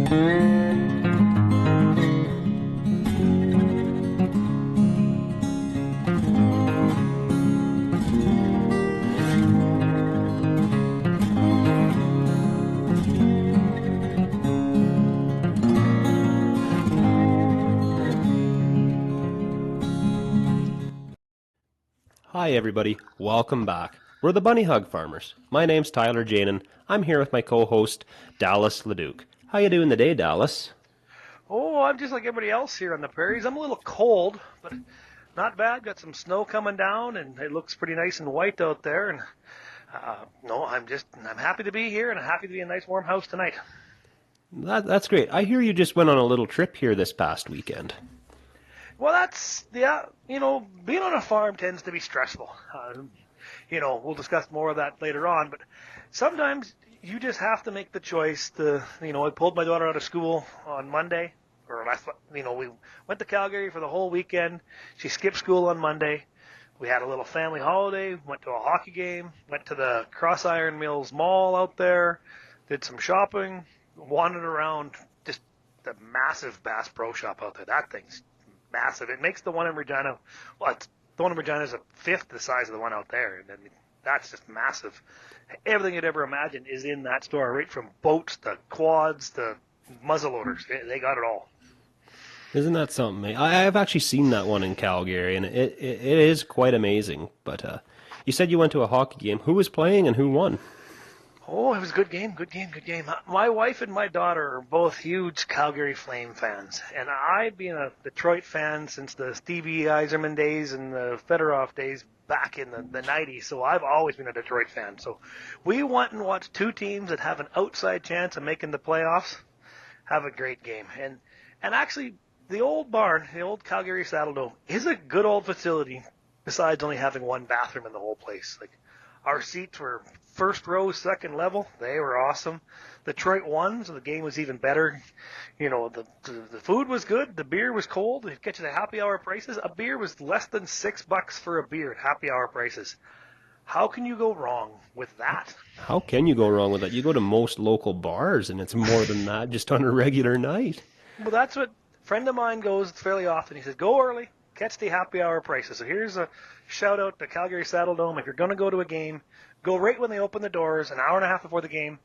Hi everybody, welcome back. We're the Bunny Hug Farmers. My name's Tyler Janin. I'm here with my co-host Dallas Leduc. How you doing today, Dallas? Oh, I'm just like everybody else here on the prairies. I'm a little cold, but not bad. Got some snow coming down, and it looks pretty nice and white out there. And no, I'm happy to be here, and I'm happy to be in a nice warm house tonight. That's great. I hear you just went on a little trip here this past weekend. Well, yeah, being on a farm tends to be stressful. We'll discuss more of that later on, but sometimes you just have to make the choice I pulled my daughter out of school on Monday, we went to Calgary for the whole weekend. She skipped school on Monday. We had a little family holiday, went to a hockey game, went to the Cross Iron Mills Mall out there, did some shopping, wandered around just the massive Bass Pro Shop out there. That thing's massive. It makes the one in Regina, the one in Regina is a fifth the size of the one out there. And I mean, that's just massive. Everything you'd ever imagine is in that store, right from boats to quads to muzzleloaders. They got it all. Isn't that something? I've actually seen that one in Calgary, and it is quite amazing. But you said you went to a hockey game. Who was playing and who won? Oh, it was a good game, good game, good game. My wife and my daughter are both huge Calgary Flame fans, and I've been a Detroit fan since the Stevie Yzerman days and the Fedorov days back in the 90s, so I've always been a Detroit fan. So we went and watched two teams that have an outside chance of making the playoffs have a great game. And actually, the old barn, the old Calgary Saddle Dome, is a good old facility besides only having one bathroom in the whole place. Like, our seats were first row, second level. They were awesome. Detroit won, so the game was even better. The food was good. The beer was cold. They'd get you the happy hour prices. A beer was less than $6 for a beer at happy hour prices. How can you go wrong with that? How can you go wrong with that? You go to most local bars, and it's more than that just on a regular night. Well, that's what a friend of mine goes fairly often. He says, go early, catch the happy hour prices. So here's a shout out to Calgary Saddle Dome. If you're going to go to a game, go right when they open the doors, an hour and a half before the game,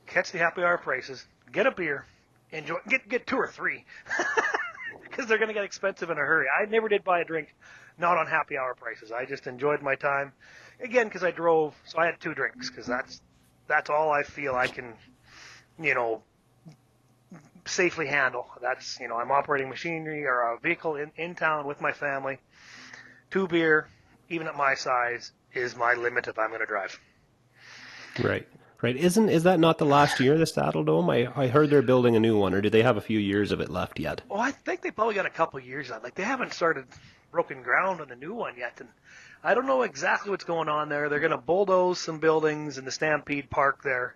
catch the happy hour prices, get a beer, enjoy, get two or three, because they're going to get expensive in a hurry. I never did buy a drink, not on happy hour prices. I just enjoyed my time. Again, because I drove, so I had two drinks, because that's all I feel I can, safely handle. That's, I'm operating machinery or a vehicle in town with my family. Two beer, even at my size, is my limit if I'm going to drive. Right. Right. Is that not the last year of the Saddle Dome? I heard they're building a new one, or do they have a few years of it left yet? Well, I think they probably got a couple of years on. Like, they haven't started broken ground on the new one yet, and I don't know exactly what's going on there. They're going to bulldoze some buildings in the Stampede Park there,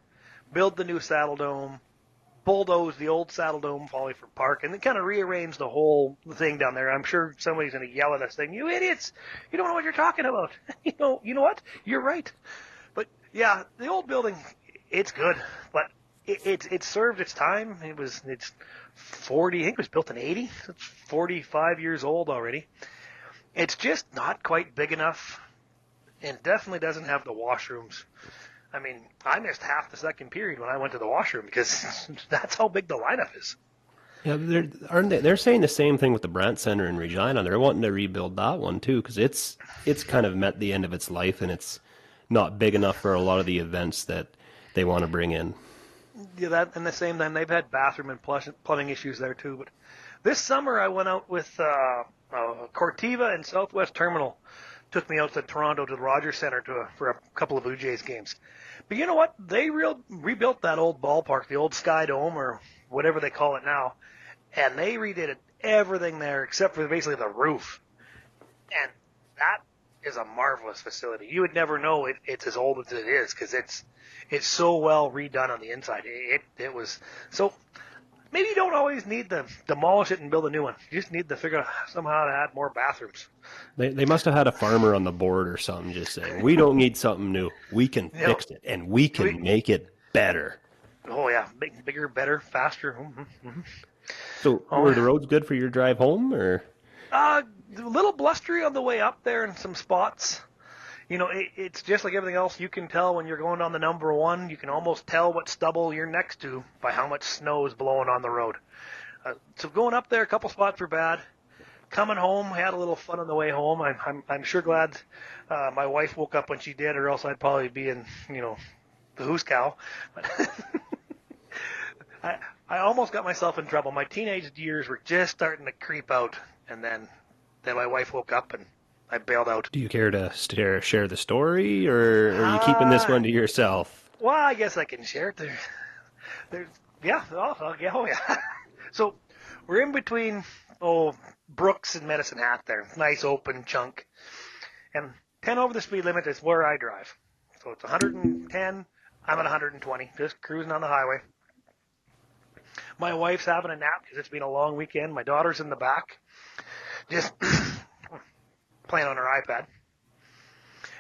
build the new Saddle Dome, bulldoze the old Saddle Dome Follyford Park, and then kind of rearrange the whole thing down there. I'm sure somebody's going to yell at us saying, "You idiots! You don't know what you're talking about." You know what? You're right. But yeah, the old building, it's good, but it served its time. It's 40. I think it was built in 80. So it's 45 years old already. It's just not quite big enough, and definitely doesn't have the washrooms. I mean, I missed half the second period when I went to the washroom because that's how big the lineup is. Yeah, aren't they? They're saying the same thing with the Brandt Center in Regina. They're wanting to rebuild that one too because it's kind of met the end of its life and it's not big enough for a lot of the events that they want to bring in. Yeah, that and the same time they've had bathroom and plumbing issues there too. But this summer I went out with Cortiva and Southwest Terminal. Took me out to Toronto to the Rogers Centre for a couple of Blue Jays games. But you know what? They rebuilt that old ballpark, the old Sky Dome or whatever they call it now, and they redid everything there except for basically the roof. And that is a marvelous facility. You would never know it's as old as it is because it's so well redone on the inside. It was so. Maybe you don't always need to demolish it and build a new one. You just need to figure out somehow to add more bathrooms. They must have had a farmer on the board or something just saying, we don't need something new. We can fix it, and we can make it better. Oh yeah, bigger, better, faster. So Oh were the yeah. roads good for your drive home, or? A little blustery on the way up there in some spots. It's just like everything else. You can tell when you're going down the number one. You can almost tell what stubble you're next to by how much snow is blowing on the road. So going up there, a couple spots were bad. Coming home, had a little fun on the way home. I'm sure glad my wife woke up when she did, or else I'd probably be in the who's cow. But I I almost got myself in trouble. My teenage years were just starting to creep out, and then my wife woke up and I bailed out. Do you care to share the story, or are you keeping this Ah, one to yourself? well, I guess I can share it. There's, yeah, yeah, oh yeah. So we're in between, Brooks and Medicine Hat there. Nice open chunk. And 10 over the speed limit is where I drive. So it's 110. I'm at 120, just cruising on the highway. My wife's having a nap because it's been a long weekend. My daughter's in the back, just playing on her iPad.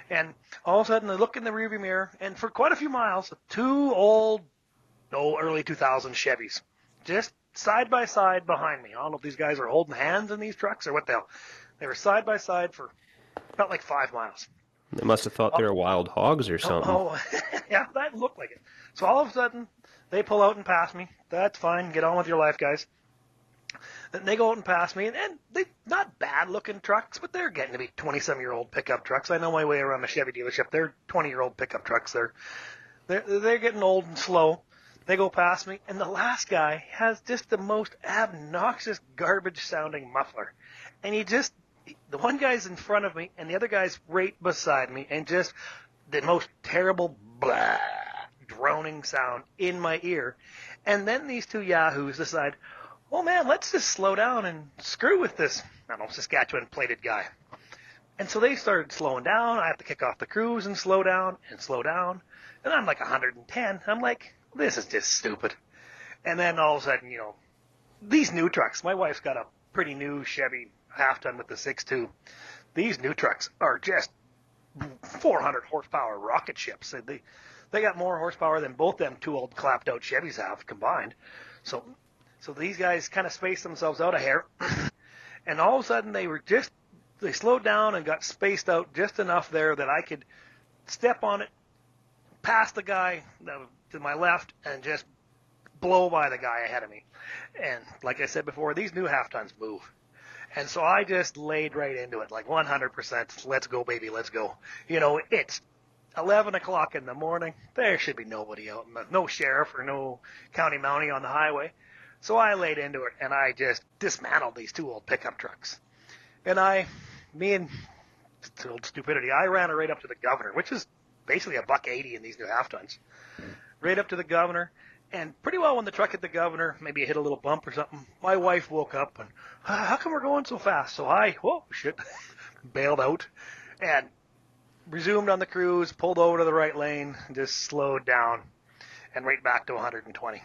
And all of a sudden, I look in the rearview mirror, and for quite a few miles, two old, early 2000 Chevys, just side by side behind me. I don't know if these guys are holding hands in these trucks or what the hell. They were side by side for about like 5 miles. They must have thought they were wild hogs or Oh, something. oh yeah, that looked like it. So all of a sudden, they pull out and pass me. That's fine. Get on with your life, guys. Then they go out and pass me, and they not bad looking trucks, but they're getting to be 20-some-year-old pickup trucks. I know my way around a Chevy dealership. They're 20-year-old pickup trucks. They're getting old and slow. They go past me, and the last guy has just the most obnoxious garbage sounding muffler, and the one guy's in front of me, and the other guy's right beside me, and just the most terrible blah, droning sound in my ear. And then these two yahoos decide, oh man, let's just slow down and screw with this, I don't know, Saskatchewan plated guy. And so they started slowing down. I have to kick off the cruise and slow down and slow down. And I'm like 110. I'm like, this is just stupid. And then all of a sudden, these new trucks, my wife's got a pretty new Chevy half-ton with the 6.2. These new trucks are just 400 horsepower rocket ships. They got more horsepower than both them two old clapped out Chevys have combined. So these guys kind of spaced themselves out a hair, and all of a sudden they slowed down and got spaced out just enough there that I could step on it, past the guy to my left, and just blow by the guy ahead of me. And like I said before, these new half tons move. And so I just laid right into it, like 100%. Let's go, baby, let's go. It's 11 o'clock in the morning. There should be nobody out, no sheriff or no county mountie on the highway. So I laid into it, and I just dismantled these two old pickup trucks. And me and old stupidity, I ran it right up to the governor, which is basically $1.80 in these new half tons. Right up to the governor. And pretty well when the truck hit the governor, maybe it hit a little bump or something, my wife woke up and, how come we're going so fast? So I, bailed out and resumed on the cruise, pulled over to the right lane, and just slowed down and right back to 120.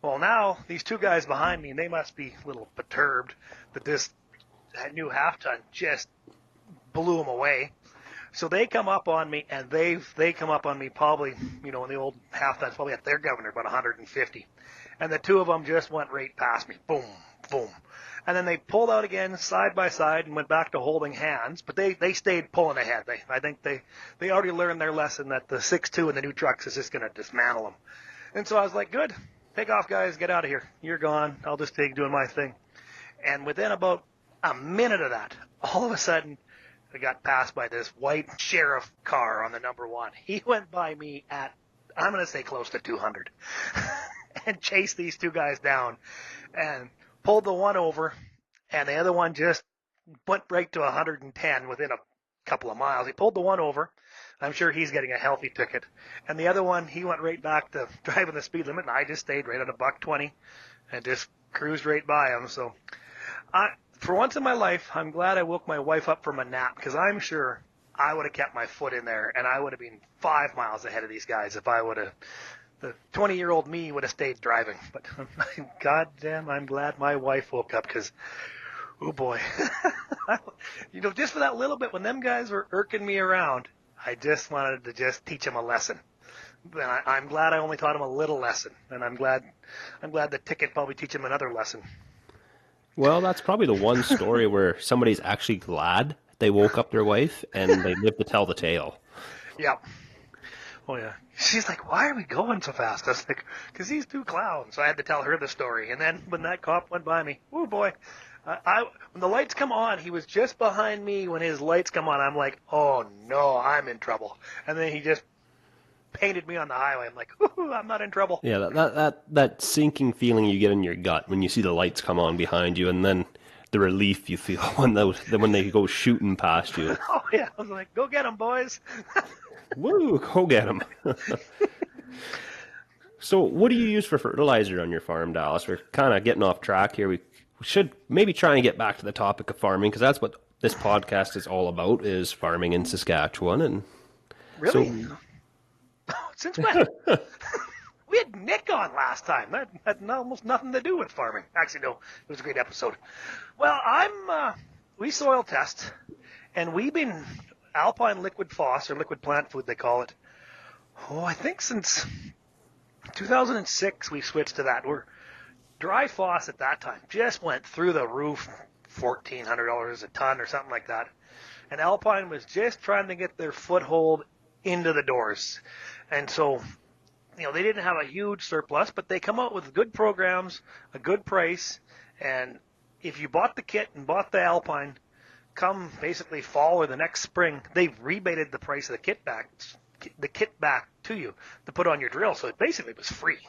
Well, now these two guys behind me, they must be a little perturbed that that new half ton just blew them away. So they come up on me, and they come up on me probably, in the old half tons, probably at their governor, about 150. And the two of them just went right past me. Boom, boom. And then they pulled out again side by side and went back to holding hands, but they stayed pulling ahead. I think they already learned their lesson that the 6.2 and the new trucks is just going to dismantle them. And so I was like, good, take off, guys, get out of here. You're gone. I'll just take doing my thing. And within about a minute of that, all of a sudden, I got passed by this white sheriff car on the number one. He went by me at, I'm going to say close to 200 and chased these two guys down and pulled the one over, and the other one just went right to 110 within a couple of miles. He pulled the one over. I'm sure he's getting a healthy ticket. And the other one, he went right back to driving the speed limit, and I just stayed right at $1.20 and just cruised right by him. So for once in my life, I'm glad I woke my wife up from a nap, because I'm sure I would have kept my foot in there, and I would have been 5 miles ahead of these guys if I would have, the 20-year-old me would have stayed driving. But goddamn, I'm glad my wife woke up, because, oh boy. Just for that little bit, when them guys were irking me around, I just wanted to just teach them a lesson. I'm glad I only taught him a little lesson, and I'm glad the ticket probably teach him another lesson. Well, that's probably the one story where somebody's actually glad they woke up their wife and they live to tell the tale. Yep. Oh yeah. She's like, "Why are we going so fast?" I was like, "Because these two clowns." So I had to tell her the story. And then when that cop went by me, oh boy, when the lights come on, he was just behind me. When his lights come on, I'm like, "Oh no, I'm in trouble." And then he just painted me on the highway. I'm like, "Ooh, I'm not in trouble." Yeah, that sinking feeling you get in your gut when you see the lights come on behind you, and then the relief you feel when they go shooting past you. Oh yeah, I was like, "Go get 'em, boys." Woo, go get them. So, what do you use for fertilizer on your farm, Dallas? We're kind of getting off track here. We should maybe try and get back to the topic of farming because that's what this podcast is all about: is farming in Saskatchewan. And Really? so, Since when? We had Nick on last time. That had almost nothing to do with farming. Actually, no, it was a great episode. Well, we soil test, and we've been Alpine liquid phos, or liquid plant food they call it. Oh, I think since 2006 we switched to that. We're dry phos at that time just went through the roof, $1,400 a ton or something like that. And Alpine was just trying to get their foothold into the doors. And so, they didn't have a huge surplus, but they come out with good programs, a good price, and if you bought the kit and bought the Alpine, come basically fall or the next spring, they rebated the price of the kit back to you to put on your drill, so it basically was free.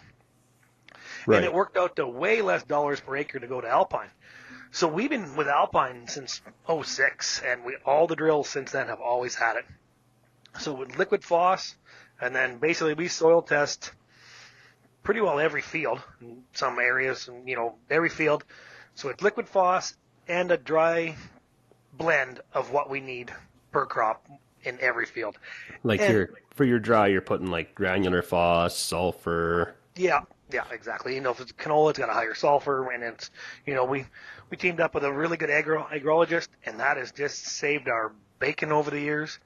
right. And it worked out to way less dollars per acre to go to Alpine. So we've been with Alpine since '06, and all the drills since then have always had it. So with liquid phos, and then basically we soil test pretty well every field in some areas, and every field. So it's liquid phos and a dry blend of what we need per crop in every field. Like for your dry, you're putting like granular phos, sulfur. Yeah, exactly. If it's canola, it's got a higher sulfur, and it's we teamed up with a really good agrologist, and that has just saved our bacon over the years.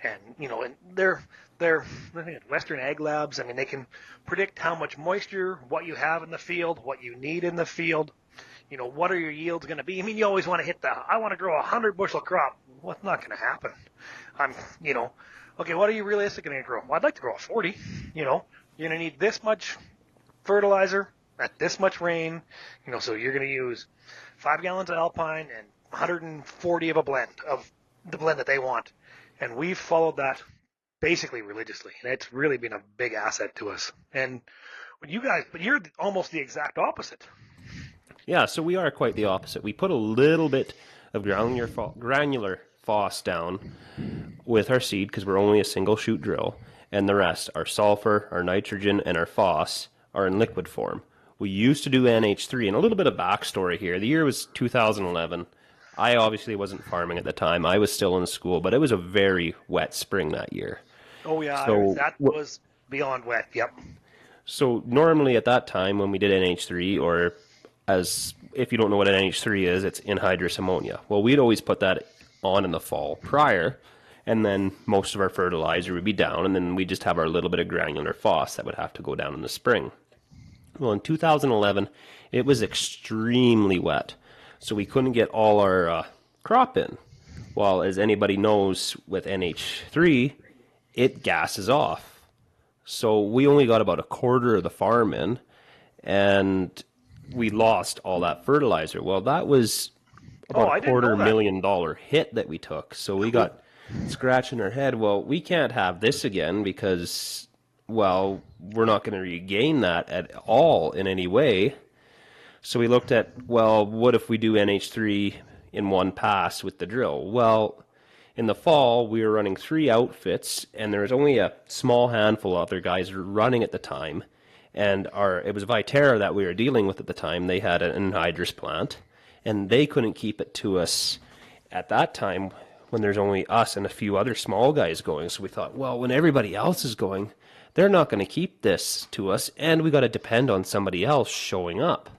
And and they're Western Ag Labs. I mean, they can predict how much moisture, what you have in the field, what you need in the field. What are your yields going to be? I mean, you always want to hit I want to grow 100 bushel crop. Well, that's not going to happen. Okay, what are you realistically going to grow? Well, I'd like to grow a 40. You're going to need this much fertilizer at this much rain. So you're going to use 5 gallons of Alpine and 140 of the blend that they want. And we've followed that basically religiously, and it's really been a big asset to us. And but you're almost the exact opposite. Yeah, so we are quite the opposite. We put a little bit of granular phos down with our seed because we're only a single shoot drill, and the rest, our sulfur, our nitrogen, and our phos, are in liquid form. We used to do NH3, and a little bit of backstory here. The year was 2011. I obviously wasn't farming at the time. I was still in school, but it was a very wet spring that year. Oh yeah, So that was beyond wet. Yep. So normally at that time when we did NH3, or as if you don't know what an NH3 is, it's anhydrous ammonia. Well, we'd always put that on in the fall prior, and then most of our fertilizer would be down, and then we just have our little bit of granular phos that would have to go down in the spring. Well, in 2011, it was extremely wet, so we couldn't get all our crop in. Well, as anybody knows, with NH3, it gases off. So we only got about a quarter of the farm in, and we lost all that fertilizer. Well, that was about a $250,000 hit that we took. So we got scratching our head. Well, we can't have this again because, well, we're not going to regain that at all in any way. So we looked at, well, what if we do NH3 in one pass with the drill? Well, in the fall, we were running 3 outfits, and there was only a small handful of other guys running at the time. And it was Viterra that we were dealing with at the time. They had an anhydrous plant, and they couldn't keep it to us at that time when there's only us and a few other small guys going. So we thought, well, when everybody else is going, they're not going to keep this to us, and we got to depend on somebody else showing up.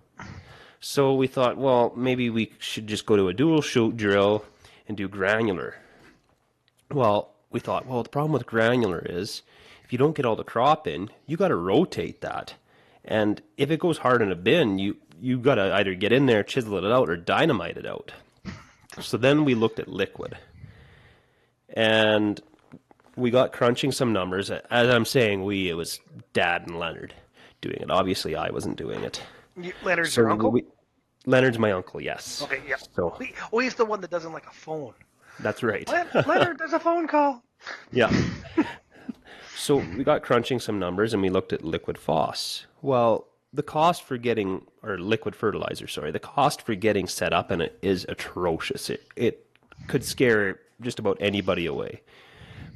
So we thought, well, maybe we should just go to a dual shoot drill and do granular. Well, we thought, well, the problem with granular is if you don't get all the crop in, you got to rotate that. And if it goes hard in a bin, you got to either get in there, chisel it out, or dynamite it out. So then we looked at liquid. And we got crunching some numbers. As I'm saying it was Dad and Leonard doing it. Obviously, I wasn't doing it. Leonard's So your uncle? Leonard's my uncle, yes. Okay, yeah. So He's the one that doesn't like a phone. that's right. Leonard, there's a phone call. Yeah. So we got crunching some numbers and we looked at liquid phos. Well, the cost for getting, or liquid fertilizer, sorry, the cost for getting set up in it is atrocious. It could scare just about anybody away.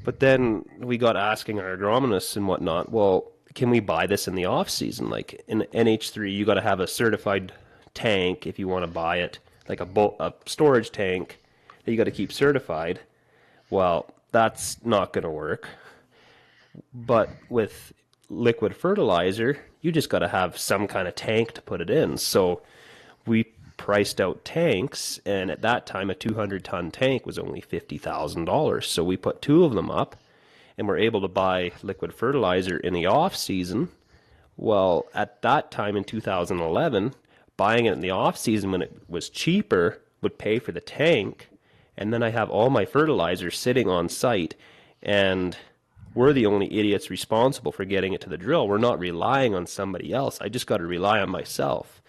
But then we got asking our agronomists and whatnot, well, can we buy this in the off season? Like in NH3, you got to have a certified tank if you want to buy it, like a storage tank that you got to keep certified. Well, that's not going to work. But with liquid fertilizer, you just got to have some kind of tank to put it in. So we priced out tanks, and at that time, a 200-ton tank was only $50,000. So we put two of them up, and we're able to buy liquid fertilizer in the off season. Well, at that time in 2011, buying it in the off season when it was cheaper would pay for the tank, and then I have all my fertilizer sitting on site, and we're the only idiots responsible for getting it to the drill. We're not relying on somebody else. I just got to rely on myself.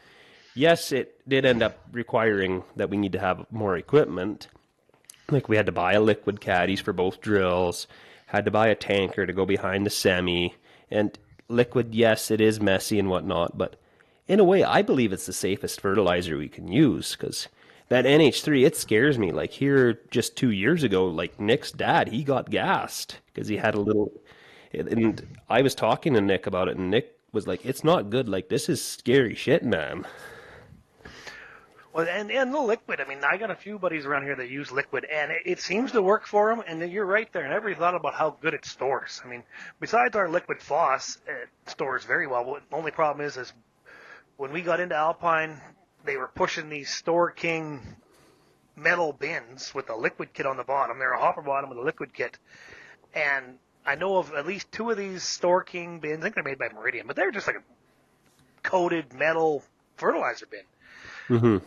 Yes, it did end up requiring that we need to have more equipment. Like we had to buy a liquid caddies for both drills, had to buy a tanker to go behind the semi, and liquid, yes, it is messy and whatnot, but in a way, I believe it's the safest fertilizer we can use, because that NH3, it scares me. Like here, just 2 years ago, like Nick's dad, he got gassed because he had a little, and I was talking to Nick about it, and Nick was like, it's not good. Like, this is scary shit, man. Well, and the liquid. I mean, I got a few buddies around here that use liquid, and it seems to work for them. And you're right there. I never thought about how good it stores. I mean, besides our liquid phos, it stores very well. The only problem is when we got into Alpine, they were pushing these Store King metal bins with a liquid kit on the bottom. They're a hopper bottom with a liquid kit, and I know of at least two of these Store King bins. I think they're made by Meridian, but they're just like a coated metal fertilizer bin. Mm-hmm.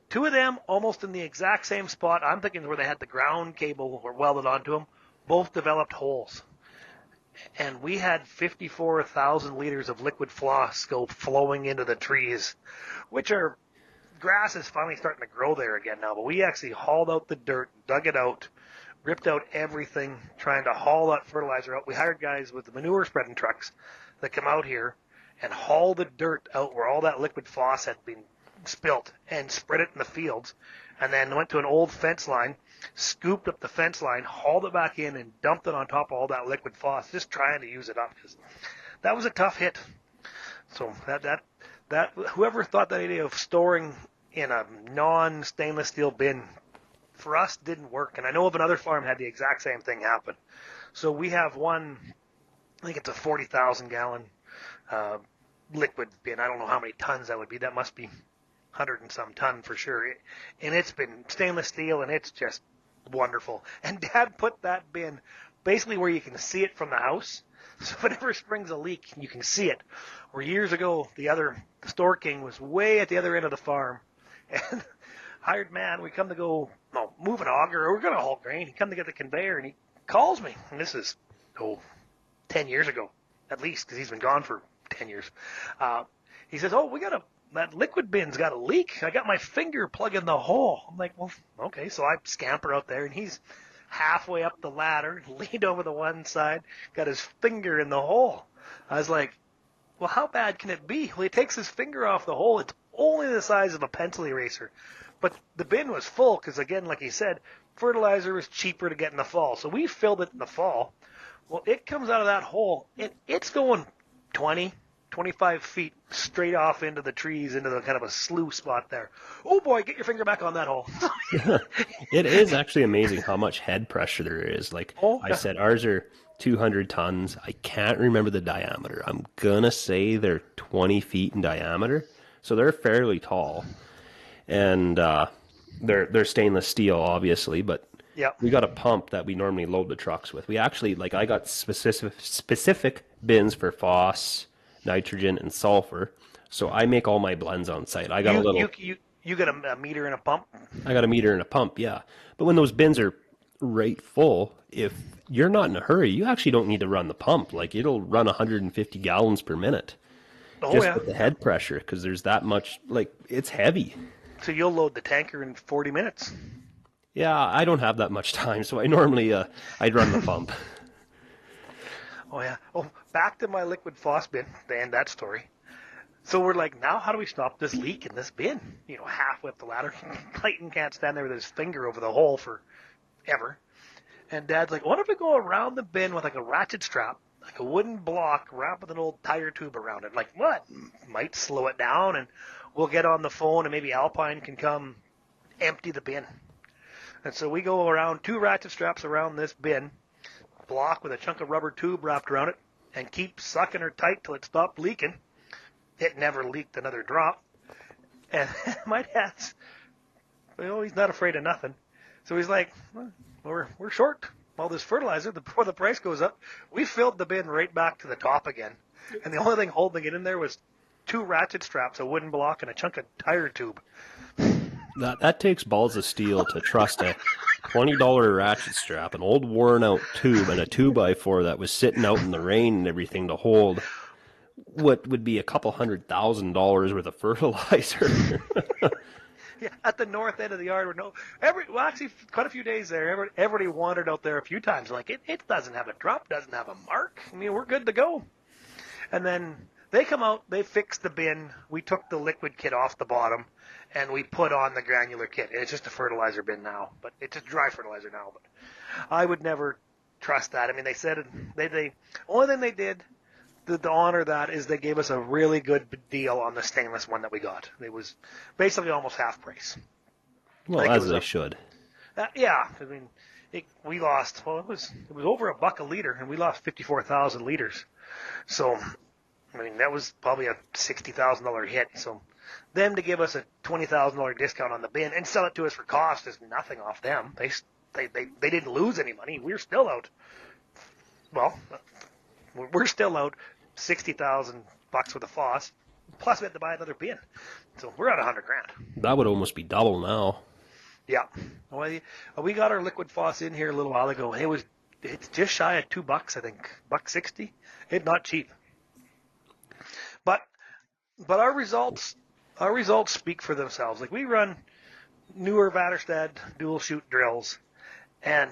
Two of them almost in the exact same spot. I'm thinking where they had the ground cable or welded onto them. Both developed holes. And we had 54,000 liters of liquid phos go flowing into the trees, which are, grass is finally starting to grow there again now. But we actually hauled out the dirt, dug it out, ripped out everything, trying to haul that fertilizer out. We hired guys with the manure spreading trucks that come out here and haul the dirt out where all that liquid phos had been spilt and spread it in the fields, and then went to an old fence line, scooped up the fence line, hauled it back in, and dumped it on top of all that liquid phos, just trying to use it up, because that was a tough hit. So that whoever thought that idea of storing in a non-stainless steel bin, for us, didn't work. And I know of another farm had the exact same thing happen. So we have one, I think it's a 40,000 gallon liquid bin. I don't know how many tons that would be. That must be 100 and some ton for sure. And it's been stainless steel, and it's just wonderful. And Dad put that bin basically where you can see it from the house. So if it ever springs a leak, you can see it. Where years ago, the Store King was way at the other end of the farm. And hired man, we come to go move an auger, or we're going to haul grain. He come to get the conveyor, and he calls me. And this is, 10 years ago, at least, because he's been gone for 10 years. He says, that liquid bin's got a leak. I got my finger plugging the hole. I'm like, well, okay. So I scamper out there, and he's halfway up the ladder, leaned over the one side, got his finger in the hole. I was like, well, how bad can it be? Well, he takes his finger off the hole. It's only the size of a pencil eraser. But the bin was full because, again, like he said, fertilizer was cheaper to get in the fall. So we filled it in the fall. Well, it comes out of that hole, and it's going 20, 25 feet straight off into the trees, into the kind of a slough spot there. Oh, boy, get your finger back on that hole. It is actually amazing how much head pressure there is. Like I said, ours are 200 tons. I can't remember the diameter. I'm going to say they're 20 feet in diameter. So they're fairly tall. And they're stainless steel, obviously, but Yeah. We got a pump that we normally load the trucks with. We actually, like, I got specific bins for phos, nitrogen, and sulfur. So I make all my blends on site. I got a You little, you you you got a meter and a pump. I got a meter and a pump, yeah. But when those bins are right full, if you're not in a hurry, you actually don't need to run the pump. Like, it'll run 150 gallons per minute Oh just yeah, with the yeah. head pressure because there's that much, like, it's heavy. So you'll load the tanker in 40 minutes. Yeah, I don't have that much time, so I normally I'd run the pump. Oh yeah. Oh, back to my liquid phos bin. To end that story. So we're like, now how do we stop this leak in this bin? Halfway up the ladder. Clayton can't stand there with his finger over the hole forever. And Dad's like, what if we go around the bin with like a ratchet strap, like a wooden block wrapped with an old tire tube around it? Like, what? Might slow it down, and we'll get on the phone, and maybe Alpine can come empty the bin. And so we go around 2 ratchet straps around this bin, block with a chunk of rubber tube wrapped around it, and keep sucking her tight till it stopped leaking. It never leaked another drop. And my dad's, he's not afraid of nothing. So he's like, well, we're short all this fertilizer before the price goes up. We filled the bin right back to the top again. And the only thing holding it in there was 2 ratchet straps, a wooden block, and a chunk of tire tube. That takes balls of steel to trust a $20 ratchet strap, an old worn out tube, and a 2x4 that was sitting out in the rain and everything to hold what would be a couple $100,000 worth of fertilizer. Yeah, at the north end of the yard, actually, quite a few days there. Everybody wandered out there a few times. Like, it doesn't have a drop, doesn't have a mark. I mean, we're good to go. And then they come out, they fixed the bin. We took the liquid kit off the bottom, and we put on the granular kit. It's just a fertilizer bin now, but it's just dry fertilizer now. But I would never trust that. I mean, they said they only thing they did to honor that is they gave us a really good deal on the stainless one that we got. It was basically almost half price. Well, as they should. Yeah, I mean, we lost. Well, it was over $1 a liter, and we lost 54,000 liters. So, I mean, that was probably a $60,000 hit. So, them to give us a $20,000 discount on the bin and sell it to us for cost is nothing off them. They didn't lose any money. We're still out. Well, we're still out $60,000 worth of phos. Plus, we had to buy another bin, so we're at $100,000. That would almost be double now. Yeah, well, we got our liquid phos in here a little while ago. It's just shy of $2, I think, $1.60. It's not cheap, but our results speak for themselves. Like, we run newer Vatterstad dual shoot drills, and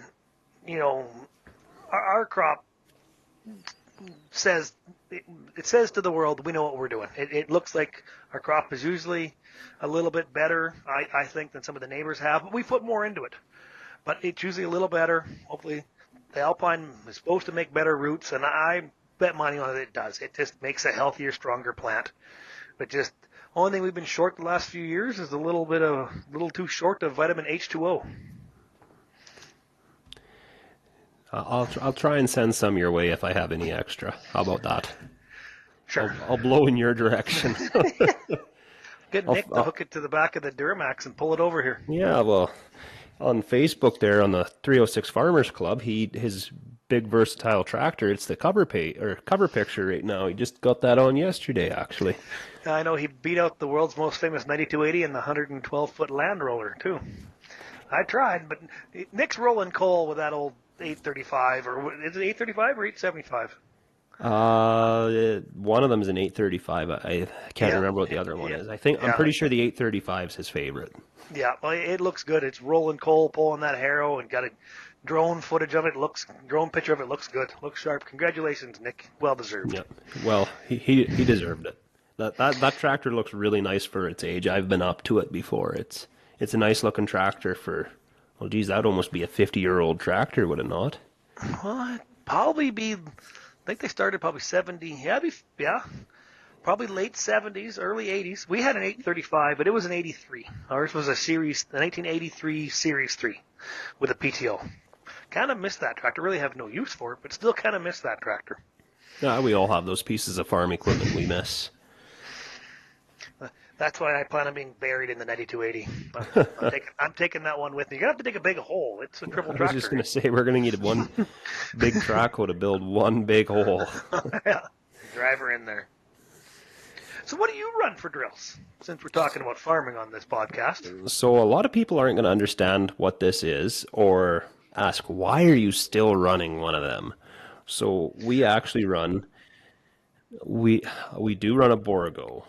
our crop says to the world, we know what we're doing. It looks like our crop is usually a little bit better, I think, than some of the neighbors have. But we put more into it. But it's usually a little better. Hopefully, the Alpine is supposed to make better roots, and I bet money on it does. It just makes a healthier, stronger plant. But just only thing we've been short the last few years is a little too short of vitamin H2O. I'll try and send some your way if I have any extra. How about that? Sure. I'll blow in your direction. Get Nick to hook it to the back of the Duramax and pull it over here. Yeah, well, on Facebook there on the 306 Farmers Club, his big versatile tractor, it's the cover picture right now. He just got that on yesterday, actually. I know he beat out the world's most famous 9280 and the 112-foot Land Roller, too. I tried, but Nick's rolling coal with that old 835, or is it 835 or 875? One of them is an 835. I can't remember what the other one is. I'm pretty sure the 835 is his favorite. Yeah, well, it looks good. It's rolling coal, pulling that harrow, and got a drone footage of it. Drone picture of it looks good. Looks sharp. Congratulations, Nick. Well deserved. Yep. Well, he deserved it. That tractor looks really nice for its age. I've been up to it before. It's a nice looking tractor for. Well, geez, that'd almost be a 50-year-old tractor, would it not? Well, it'd probably be. I think they started probably 70. Yeah, probably late 70s, early 80s. We had an 835, but it was an 83. Ours was the 1983 Series 3 with a PTO. Kind of missed that tractor. Really have no use for it, but still kind of miss that tractor. Yeah, we all have those pieces of farm equipment we miss. That's why I plan on being buried in the 9280. But I'm taking that one with me. You're gonna have to dig a big hole. It's a triple I was just tractor. going to say, we're going to need one big trackhoe to build one big hole. Yeah, drive her in there. So what do you run for drills? Since we're talking about farming on this podcast. So a lot of people aren't going to understand what this is or ask, why are you still running one of them? So we actually run, we we do run a Borgo.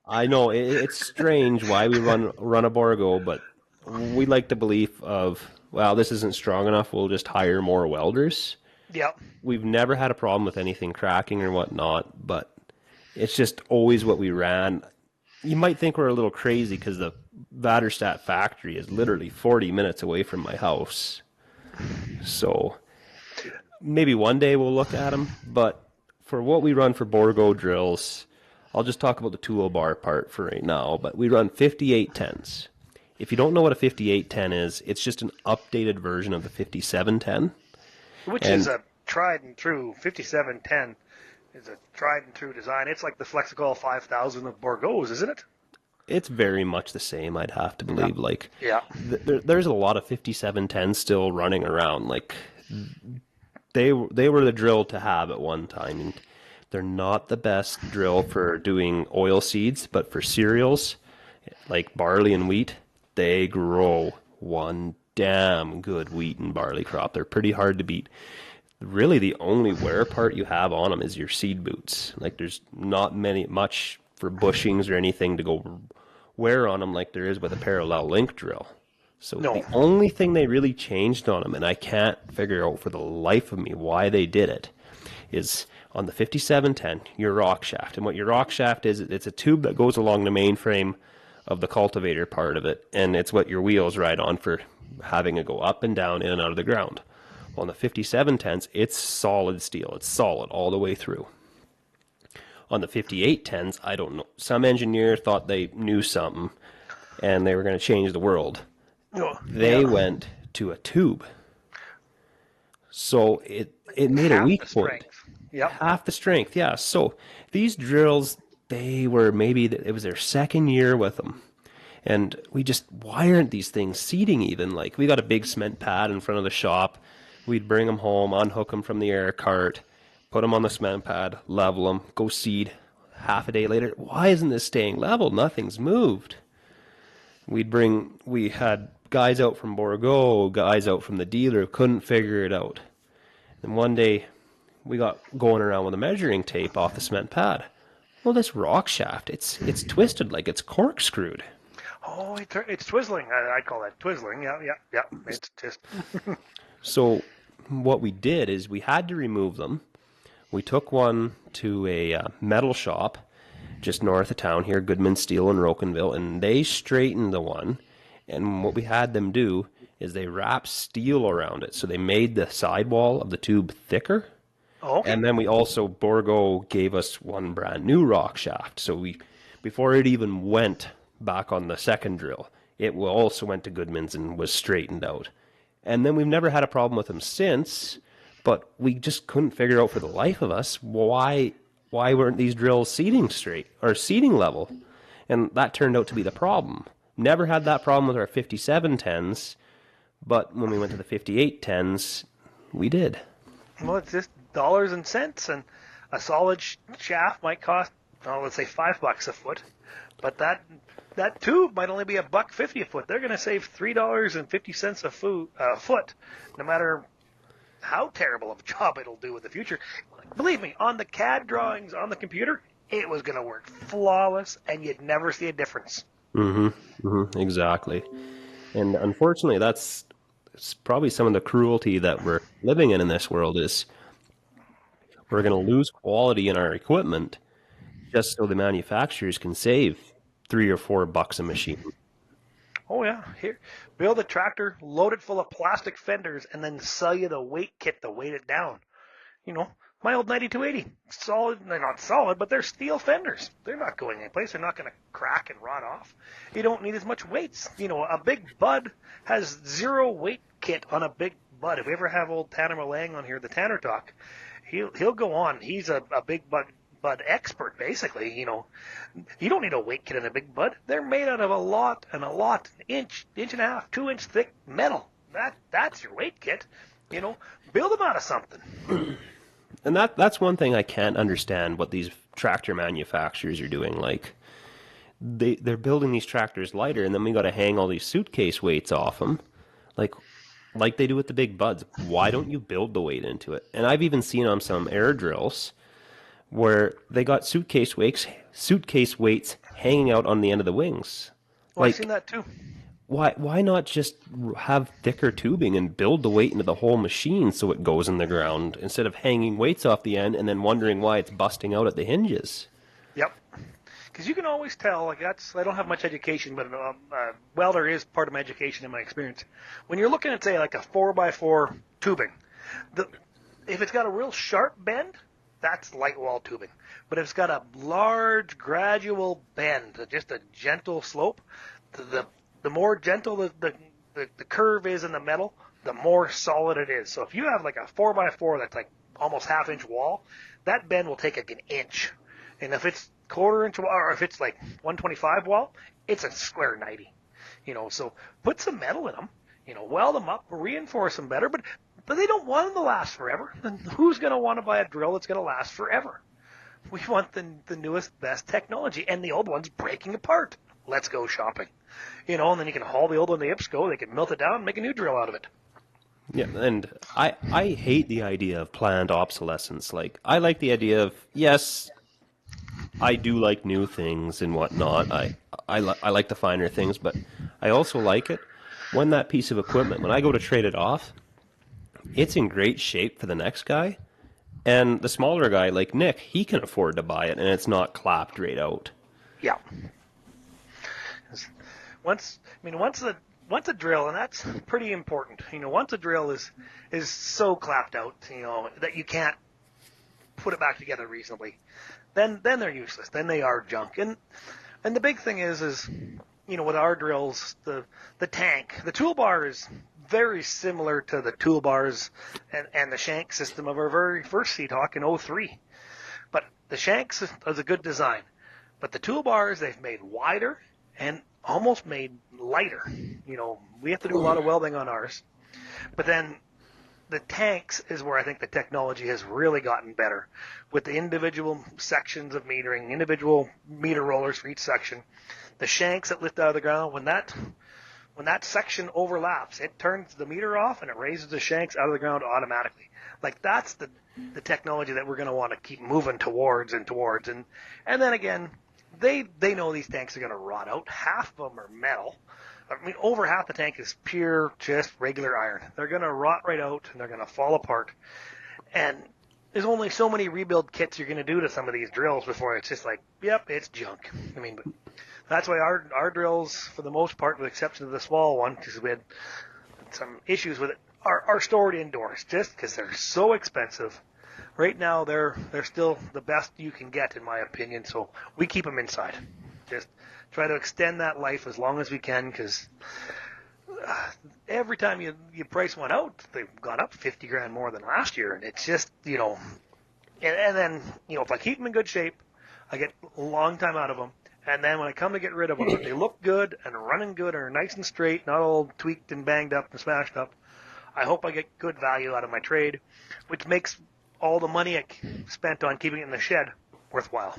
I know it's strange why we run a Borgo, but we like the belief of, well, this isn't strong enough, we'll just hire more welders. Yep. We've never had a problem with anything cracking or whatnot, but it's just always what we ran. You might think we're a little crazy because the Vaterstadt factory is literally 40 minutes away from my house. So maybe one day we'll look at them, but for what we run for Borgo drills, I'll just talk about the toolbar part for right now, but we run 5810s. If you don't know what a 5810 is, it's just an updated version of the 5710. Which is a tried and true 5710 is a tried and true design. It's like the Flexicol 5000 of Borgo's, isn't it? It's very much the same, I'd have to believe. Like, yeah. There's a lot of 5710s still running around. Like, they were the drill to have at one time. And they're not the best drill for doing oil seeds, but for cereals, like barley and wheat, they grow one damn good wheat and barley crop. They're pretty hard to beat. Really, the only wear part you have on them is your seed boots. Like, there's not much for bushings or anything to go wear on them like there is with a parallel link drill. So the only thing they really changed on them, and I can't figure out for the life of me why they did it, is on the 5710, your rock shaft. And what your rock shaft is, it's a tube that goes along the main frame of the cultivator part of it, and it's what your wheels ride on for having it go up and down, in and out of the ground. On the 5710s, it's solid steel. It's solid all the way through. On the 5810s, I don't know. Some engineer thought they knew something, and they were going to change the world. They went to a tube. So it made a weak point. Yep. Half the strength, yeah. So these drills, it was their second year with them. And why aren't these things seeding even? Like, we got a big cement pad in front of the shop. We'd bring them home, unhook them from the air cart, put them on the cement pad, level them, go seed. Half a day later, why isn't this staying level? Nothing's moved. We had guys out from Borgo, guys out from the dealer, couldn't figure it out. And one day, we got going around with a measuring tape off the cement pad. Well, this rock shaft, it's twisted like it's corkscrewed. Oh, it's twizzling. I call that twizzling. Yeah. It's just... So what we did is we had to remove them. We took one to a metal shop just north of town here, Goodman Steel in Rocanville, and they straightened the one. And what we had them do is they wrapped steel around it. So they made the sidewall of the tube thicker. Oh, okay. And then Borgo gave us one brand new rock shaft. So before it even went back on the second drill, it also went to Goodman's and was straightened out. And then we've never had a problem with them since, but we just couldn't figure out for the life of us why weren't these drills seeding straight or seeding level? And that turned out to be the problem. Never had that problem with our 5710s, but when we went to the 5810s, we did. Well, it's just dollars and cents, and a solid shaft might cost, let's say $5 a foot, but that tube might only be $1.50 a foot. They're going to save $3.50 a foot, no matter how terrible of a job it'll do in the future. Believe me, on the CAD drawings on the computer, it was going to work flawless, and you'd never see a difference. Exactly. And unfortunately, it's probably some of the cruelty that we're living in this world is we're going to lose quality in our equipment just so the manufacturers can save $3 or $4 a machine. Oh yeah, here, build a tractor, load it full of plastic fenders, and then sell you the weight kit to weight it down. You know, my old 9280, solid, they're not solid, but they're steel fenders. They're not going anyplace. They're not going to crack and rot off. You don't need as much weights. You know, a big bud has 0 weight kit on a big bud. If we ever have old Tanner Malang on here, the Tanner Talk, he'll go on. He's a big bud bud expert, basically. You don't need a weight kit in a big bud. They're made out of a lot, inch and a half, 2 inch thick metal. That's your weight kit. Build them out of something. And that's one thing I can't understand what these tractor manufacturers are doing. Like, they're building these tractors lighter, and then we got to hang all these suitcase weights off them, like they do with the big buds. Why don't you build the weight into it? And I've even seen on some air drills where they got suitcase weights hanging out on the end of the wings. Well, I've seen that too. Why not just have thicker tubing and build the weight into the whole machine so it goes in the ground instead of hanging weights off the end and then wondering why it's busting out at the hinges? Yep. Because you can always tell, I don't have much education, but welder is part of my education in my experience. When you're looking at, say, like a 4x4 tubing, if it's got a real sharp bend, that's light wall tubing. But if it's got a large, gradual bend, just a gentle slope, the more gentle the curve is in the metal, the more solid it is. So if you have like a 4x4 that's like almost half-inch wall, that bend will take like an inch. And if it's quarter-inch wall, or if it's like 125 wall, it's a square 90. So put some metal in them, weld them up, reinforce them better, but they don't want them to last forever. And who's going to want to buy a drill that's going to last forever? We want the newest, best technology, and the old one's breaking apart. Let's go shopping. And then you can haul the old one to IPSCO, they can melt it down and make a new drill out of it. Yeah, and I hate the idea of planned obsolescence. Like, I like the idea of, yes, I do like new things and whatnot. I like the finer things, but I also like it when that piece of equipment, when I go to trade it off, it's in great shape for the next guy. And the smaller guy, like Nick, he can afford to buy it, and it's not clapped right out. Yeah. Once a drill, and that's pretty important. Once a drill is so clapped out, that you can't put it back together reasonably, then they're useless. Then they are junk. And the big thing is with our drills, the tank, the toolbar is very similar to the toolbars and the shank system of our very first Seahawk in 03. But the shanks is a good design. But the toolbars, they've made wider and almost made lighter. We have to do a lot of welding on ours. But then the tanks is where I think the technology has really gotten better, with the individual sections of metering, individual meter rollers for each section. The shanks that lift out of the ground, when that section overlaps, it turns the meter off and it raises the shanks out of the ground automatically. Like, that's the technology that we're going to want to keep moving towards. And then again, they know these tanks are going to rot out. Half of them are metal. I mean, over half the tank is pure, just regular iron. They're going to rot right out, and they're going to fall apart. And there's only so many rebuild kits you're going to do to some of these drills before it's just like, yep, it's junk. I mean, but that's why our drills, for the most part, with the exception of the small one, because we had some issues with it, are stored indoors, just because they're so expensive. Right now, they're still the best you can get, in my opinion, so we keep them inside. Just try to extend that life as long as we can, because every time you price one out, they've gone up 50 grand more than last year, and it's just, and then, if I keep them in good shape, I get a long time out of them, and then when I come to get rid of them, they look good and running good and are nice and straight, not all tweaked and banged up and smashed up. I hope I get good value out of my trade, which makes all the money I spent on keeping it in the shed worthwhile.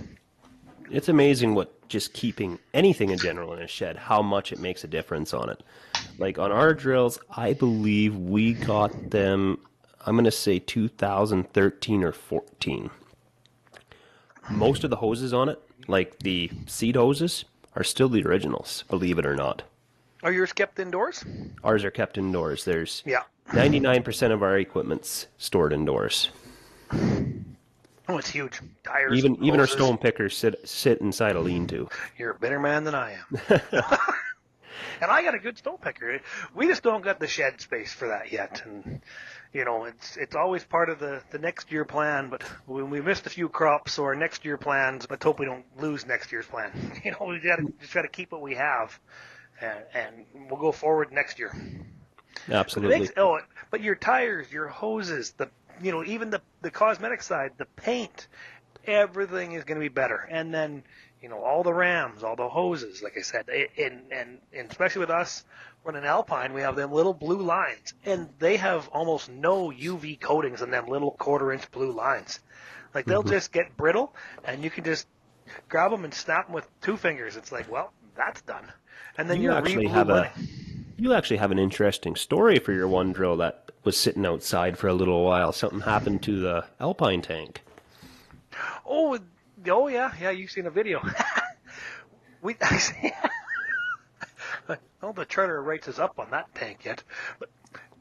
It's amazing what just keeping anything in general in a shed, how much it makes a difference on it. Like on our drills, I believe we got them, I'm going to say 2013 or 14. Most of the hoses on it, like the seed hoses, are still the originals, believe it or not. Are yours kept indoors? Ours are kept indoors. There's Yeah. 99% of our equipment's stored indoors. Oh, it's huge. Tires, even our stone pickers sit inside a lean-to. You're a better man than I am. And I got a good stone picker. We just don't got the shed space for that yet. And, it's always part of the next year plan, but we missed a few crops, so our next year plans, let's hope we don't lose next year's plan. We just got to keep what we have, and we'll go forward next year. Absolutely. But your tires, your hoses, even the cosmetic side, the paint, everything is going to be better. And then, all the rams, all the hoses, like I said, and especially with us, we're in an Alpine, we have them little blue lines, and they have almost no UV coatings on them little 1/4-inch blue lines. Like, they'll just get brittle, and you can just grab them and snap them with 2 fingers. It's like, well, that's done. And then You you're actually re-blue have lining. you actually have an interesting story for your one drill that was sitting outside for a little while. Something happened to the Alpine tank. Oh, yeah, you've seen a video. We, I don't know if the charter rates is up on that tank yet, but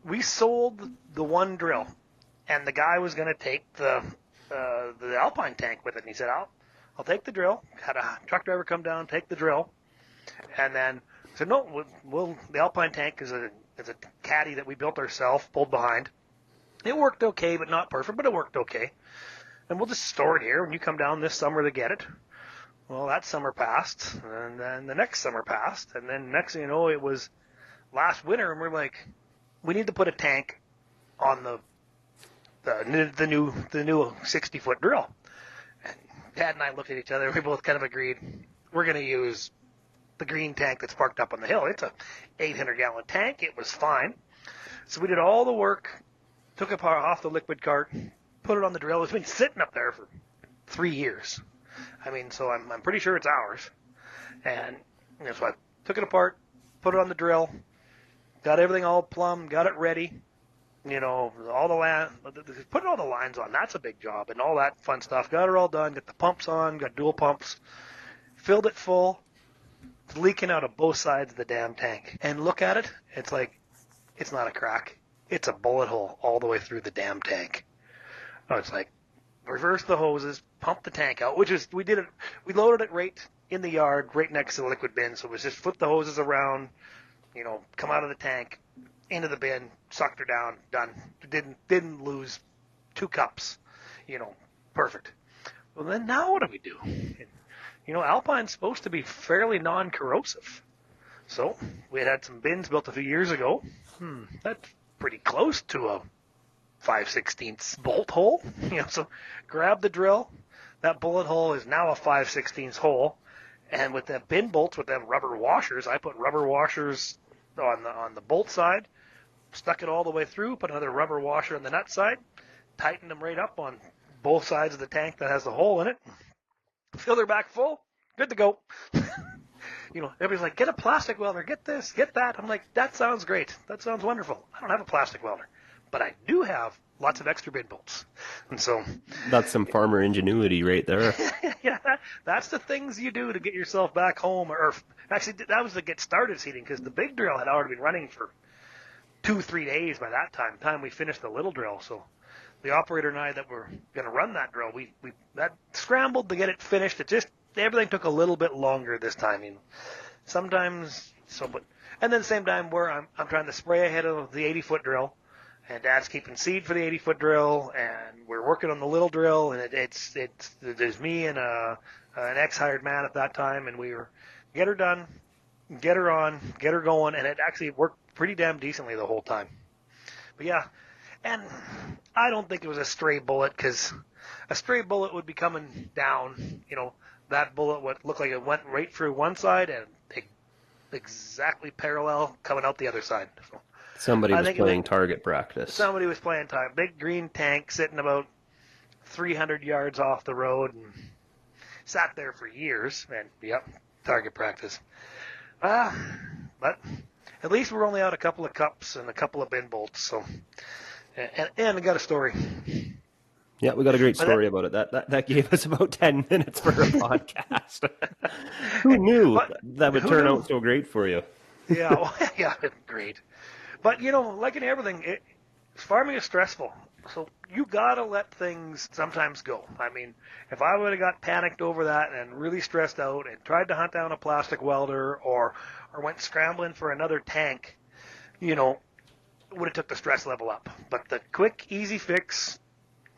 we sold the one drill, and the guy was going to take the Alpine tank with it. And he said, "I'll take the drill." Had a truck driver come down, take the drill, and then said, "No, the Alpine tank is a caddy that we built ourselves, pulled behind. It worked okay, but not perfect, but it worked okay. And we'll just store it here when you come down this summer to get it." Well, that summer passed, and then the next summer passed, and then next thing you know, it was last winter, and we're like, we need to put a tank on the new 60-foot drill. And Dad and I looked at each other, and we both kind of agreed we're going to use the green tank that's parked up on the hill. It's a 800-gallon tank. It was fine. So we did all the work, took it off the liquid cart, put it on the drill. It's been sitting up there for 3 years. I mean, so I'm pretty sure it's ours. And so I took it apart, put it on the drill, got everything all plumbed, got it ready. All the putting all the lines on, that's a big job, and all that fun stuff. Got it all done, got the pumps on, got dual pumps, filled it full. It's leaking out of both sides of the damn tank. And look at it, it's like, it's not a crack. It's a bullet hole all the way through the damn tank. Oh, it's like, reverse the hoses, pump the tank out, we loaded it right in the yard, right next to the liquid bin, so it was just flip the hoses around, come out of the tank, into the bin, sucked her down, done. Didn't lose 2 cups, perfect. Well, then now what do we do? Alpine's supposed to be fairly non-corrosive. So we had some bins built a few years ago. That's pretty close to a 5/16 bolt hole. So grab the drill. That bullet hole is now a 5/16 hole. And with the bin bolts, with them rubber washers, I put rubber washers on the bolt side, stuck it all the way through, put another rubber washer on the nut side, tightened them right up on both sides of the tank that has the hole in it. Fill her back full, good to go. Everybody's like, get a plastic welder, get this, get that. I'm like, that sounds great. That sounds wonderful. I don't have a plastic welder, but I do have lots of extra bin bolts. And so That's some farmer ingenuity right there. yeah, that's the things you do to get yourself back home. Or actually, that was to get started seeding, because the big drill had already been running for 2-3 days by that time we finished the little drill. So the operator and I that were going to run that drill, we that scrambled to get it finished. Everything took a little bit longer this time. Sometimes but and then at the same time where I'm trying to spray ahead of the 80-foot drill, and Dad's keeping seed for the 80-foot drill, and we're working on the little drill, and there's me and an ex-hired man at that time, and we were get her done, get her on, get her going, and it actually worked pretty damn decently the whole time. But yeah, and I don't think it was a stray bullet, because a stray bullet would be coming down, that bullet would look like it went right through one side and exactly parallel coming out the other side. So Somebody was playing target practice. Somebody was playing time. Big green tank sitting about 300 yards off the road, and sat there for years. And yep, target practice. But at least we're only out a couple of cups and a couple of bin bolts. So, and I got a story. Yeah, we got a great story about it. That gave us about 10 minutes for a podcast. Who knew that would turn out so great for you? Yeah, yeah, great. But, like in everything, farming is stressful. So you got to let things sometimes go. I mean, if I would have got panicked over that and really stressed out and tried to hunt down a plastic welder or went scrambling for another tank, it would have took the stress level up. But the quick, easy fix,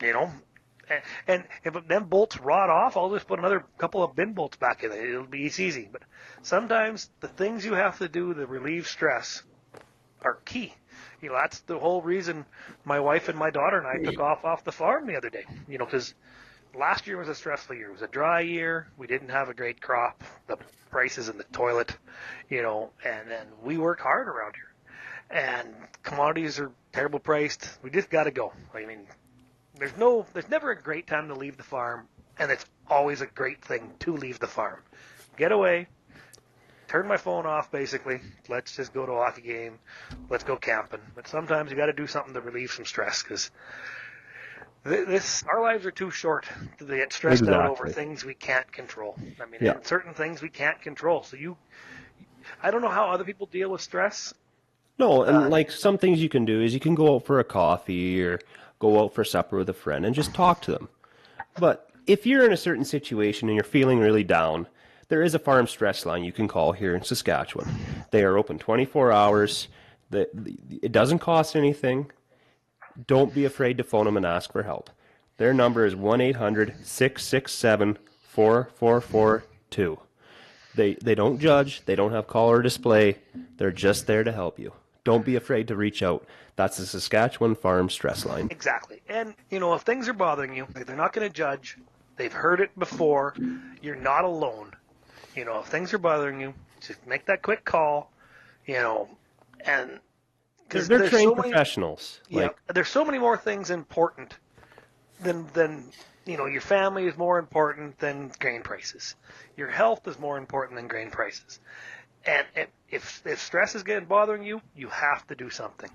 and if them bolts rot off, I'll just put another couple of bin bolts back in it. It'll be easy. But sometimes the things you have to do to relieve stress are key. That's the whole reason my wife and my daughter and I took off the farm the other day. Because last year was a stressful year. It was a dry year. We didn't have a great crop. The prices in the toilet, and then we work hard around here. And commodities are terrible priced. We just got to go. I mean, there's never a great time to leave the farm, and it's always a great thing to leave the farm. Get away, turn my phone off, basically. Let's just go to a hockey game. Let's go camping. But sometimes you got to do something to relieve some stress, because our lives are too short to get stressed out over things we can't control. I mean, and certain things we can't control. So I don't know how other people deal with stress. No, and like some things you can do is you can go out for a coffee or go out for supper with a friend and just talk to them. But if you're in a certain situation and you're feeling really down, there is a farm stress line you can call here in Saskatchewan. They are open 24 hours. It doesn't cost anything. Don't be afraid to phone them and ask for help. Their number is 1-800-667-4442. They don't judge. They don't have call or display. They're just there to help you. Don't be afraid to reach out. That's the Saskatchewan Farm Stress Line. Exactly. And, if things are bothering you, they're not going to judge. They've heard it before. You're not alone. If things are bothering you, just make that quick call, and because they're trained professionals. There's so many more things important than your family is more important than grain prices. Your health is more important than grain prices. And if stress is bothering you, you have to do something.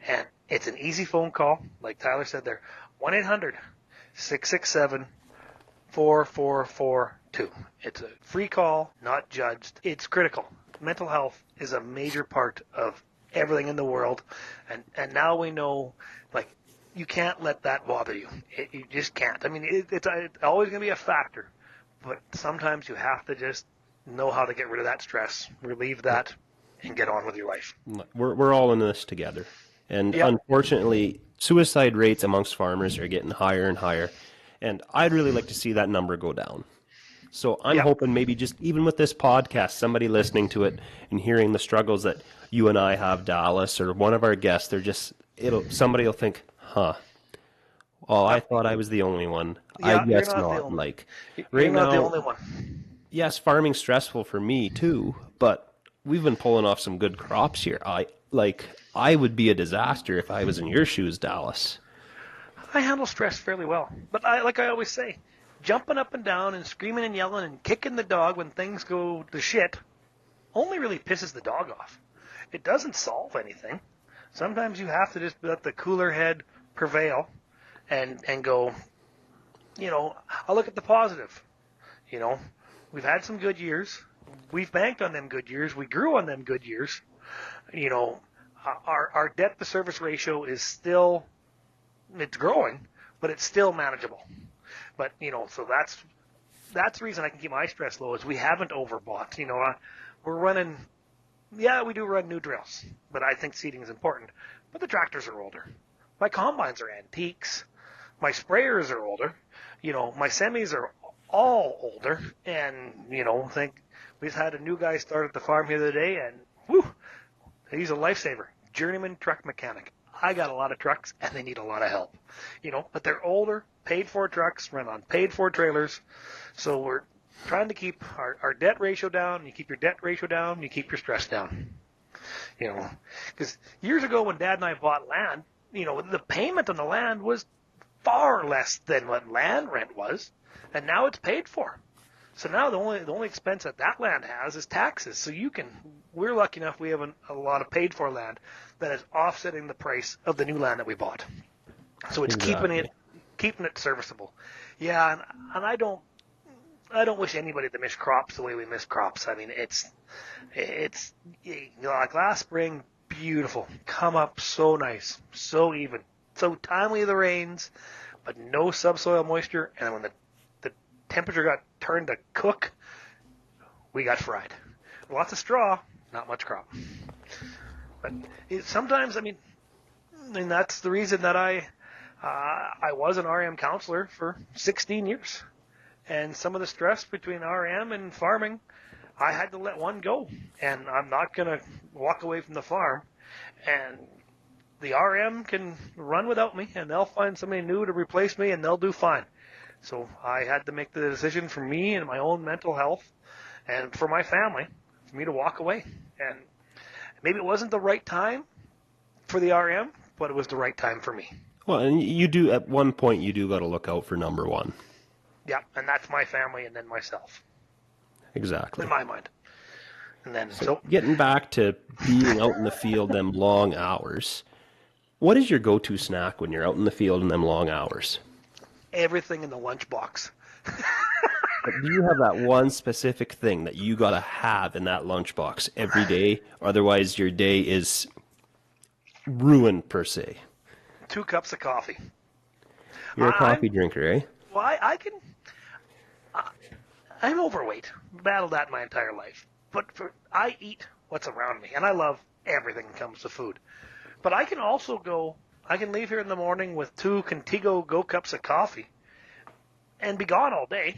And it's an easy phone call, like Tyler said there, 1-800-667-4442. It's a free call, not judged. It's critical. Mental health is a major part of everything in the world. And now we know, you can't let that bother you. You just can't. I mean, it's always going to be a factor. But sometimes you have to just know how to get rid of that stress, relieve that, and get on with your life. We're all in this together. And unfortunately, suicide rates amongst farmers are getting higher and higher. And I'd really like to see that number go down. So I'm hoping maybe just even with this podcast, somebody listening to it and hearing the struggles that you and I have, Dallas, or one of our guests, somebody will think, I thought I was the only one. I guess not. You're not the only one. Yes, farming's stressful for me too, but we've been pulling off some good crops here. I would be a disaster if I was in your shoes, Dallas. I handle stress fairly well, but I always say, jumping up and down and screaming and yelling and kicking the dog when things go to shit only really pisses the dog off. It doesn't solve anything. Sometimes you have to just let the cooler head prevail and go, I'll look at the positive. We've had some good years. We've banked on them good years. We grew on them good years. Our debt to service ratio is still, it's growing, but it's still manageable. But, so that's the reason I can keep my stress low is we haven't overbought. We're running, we do run new drills, but I think seeding is important. But the tractors are older. My combines are antiques. My sprayers are older. My semis are all older. And, we just had a new guy start at the farm here the other day, and he's a lifesaver. Journeyman truck mechanic. I got a lot of trucks, and they need a lot of help. But they're older, paid-for trucks, run on paid-for trailers. So we're trying to keep our debt ratio down. You keep your debt ratio down, you keep your stress down. Because years ago when Dad and I bought land, the payment on the land was far less than what land rent was, and now it's paid for. So now the only expense that land has is taxes. So we're lucky enough we have a lot of paid for land that is offsetting the price of the new land that we bought. So it's keeping it serviceable. Yeah, and I don't wish anybody to miss crops the way we miss crops. I mean, it's like last spring, beautiful, come up so nice, so even, so timely the rains, but no subsoil moisture, and when the temperature got turned to cook, we got fried. Lots of straw, not much crop. But sometimes, and that's the reason that I was an RM counselor for 16 years. And some of the stress between RM and farming, I had to let one go. And I'm not going to walk away from the farm. And the RM can run without me, and they'll find somebody new to replace me, and they'll do fine. So I had to make the decision for me and my own mental health and for my family for me to walk away. And maybe it wasn't the right time for the RM, but it was the right time for me. Well, and you do, at one point, you do got to look out for number one. Yeah, and that's my family and then myself, in Exactly. my mind. And then, So getting back to being out in the field them long hours, what is your go-to snack when you're out in the field in them long hours? everything in the lunchbox. But do you have that one specific thing that you gotta have in that lunchbox every day? Otherwise, your day is ruined per se. 2 cups of coffee. You're a I'm coffee drinker, eh? well, I can. I'm overweight. Battled that my entire life. But I eat what's around me, and I love everything that comes to food. But I can also go. I can leave here in the morning with 2 Go cups of coffee, and be gone all day,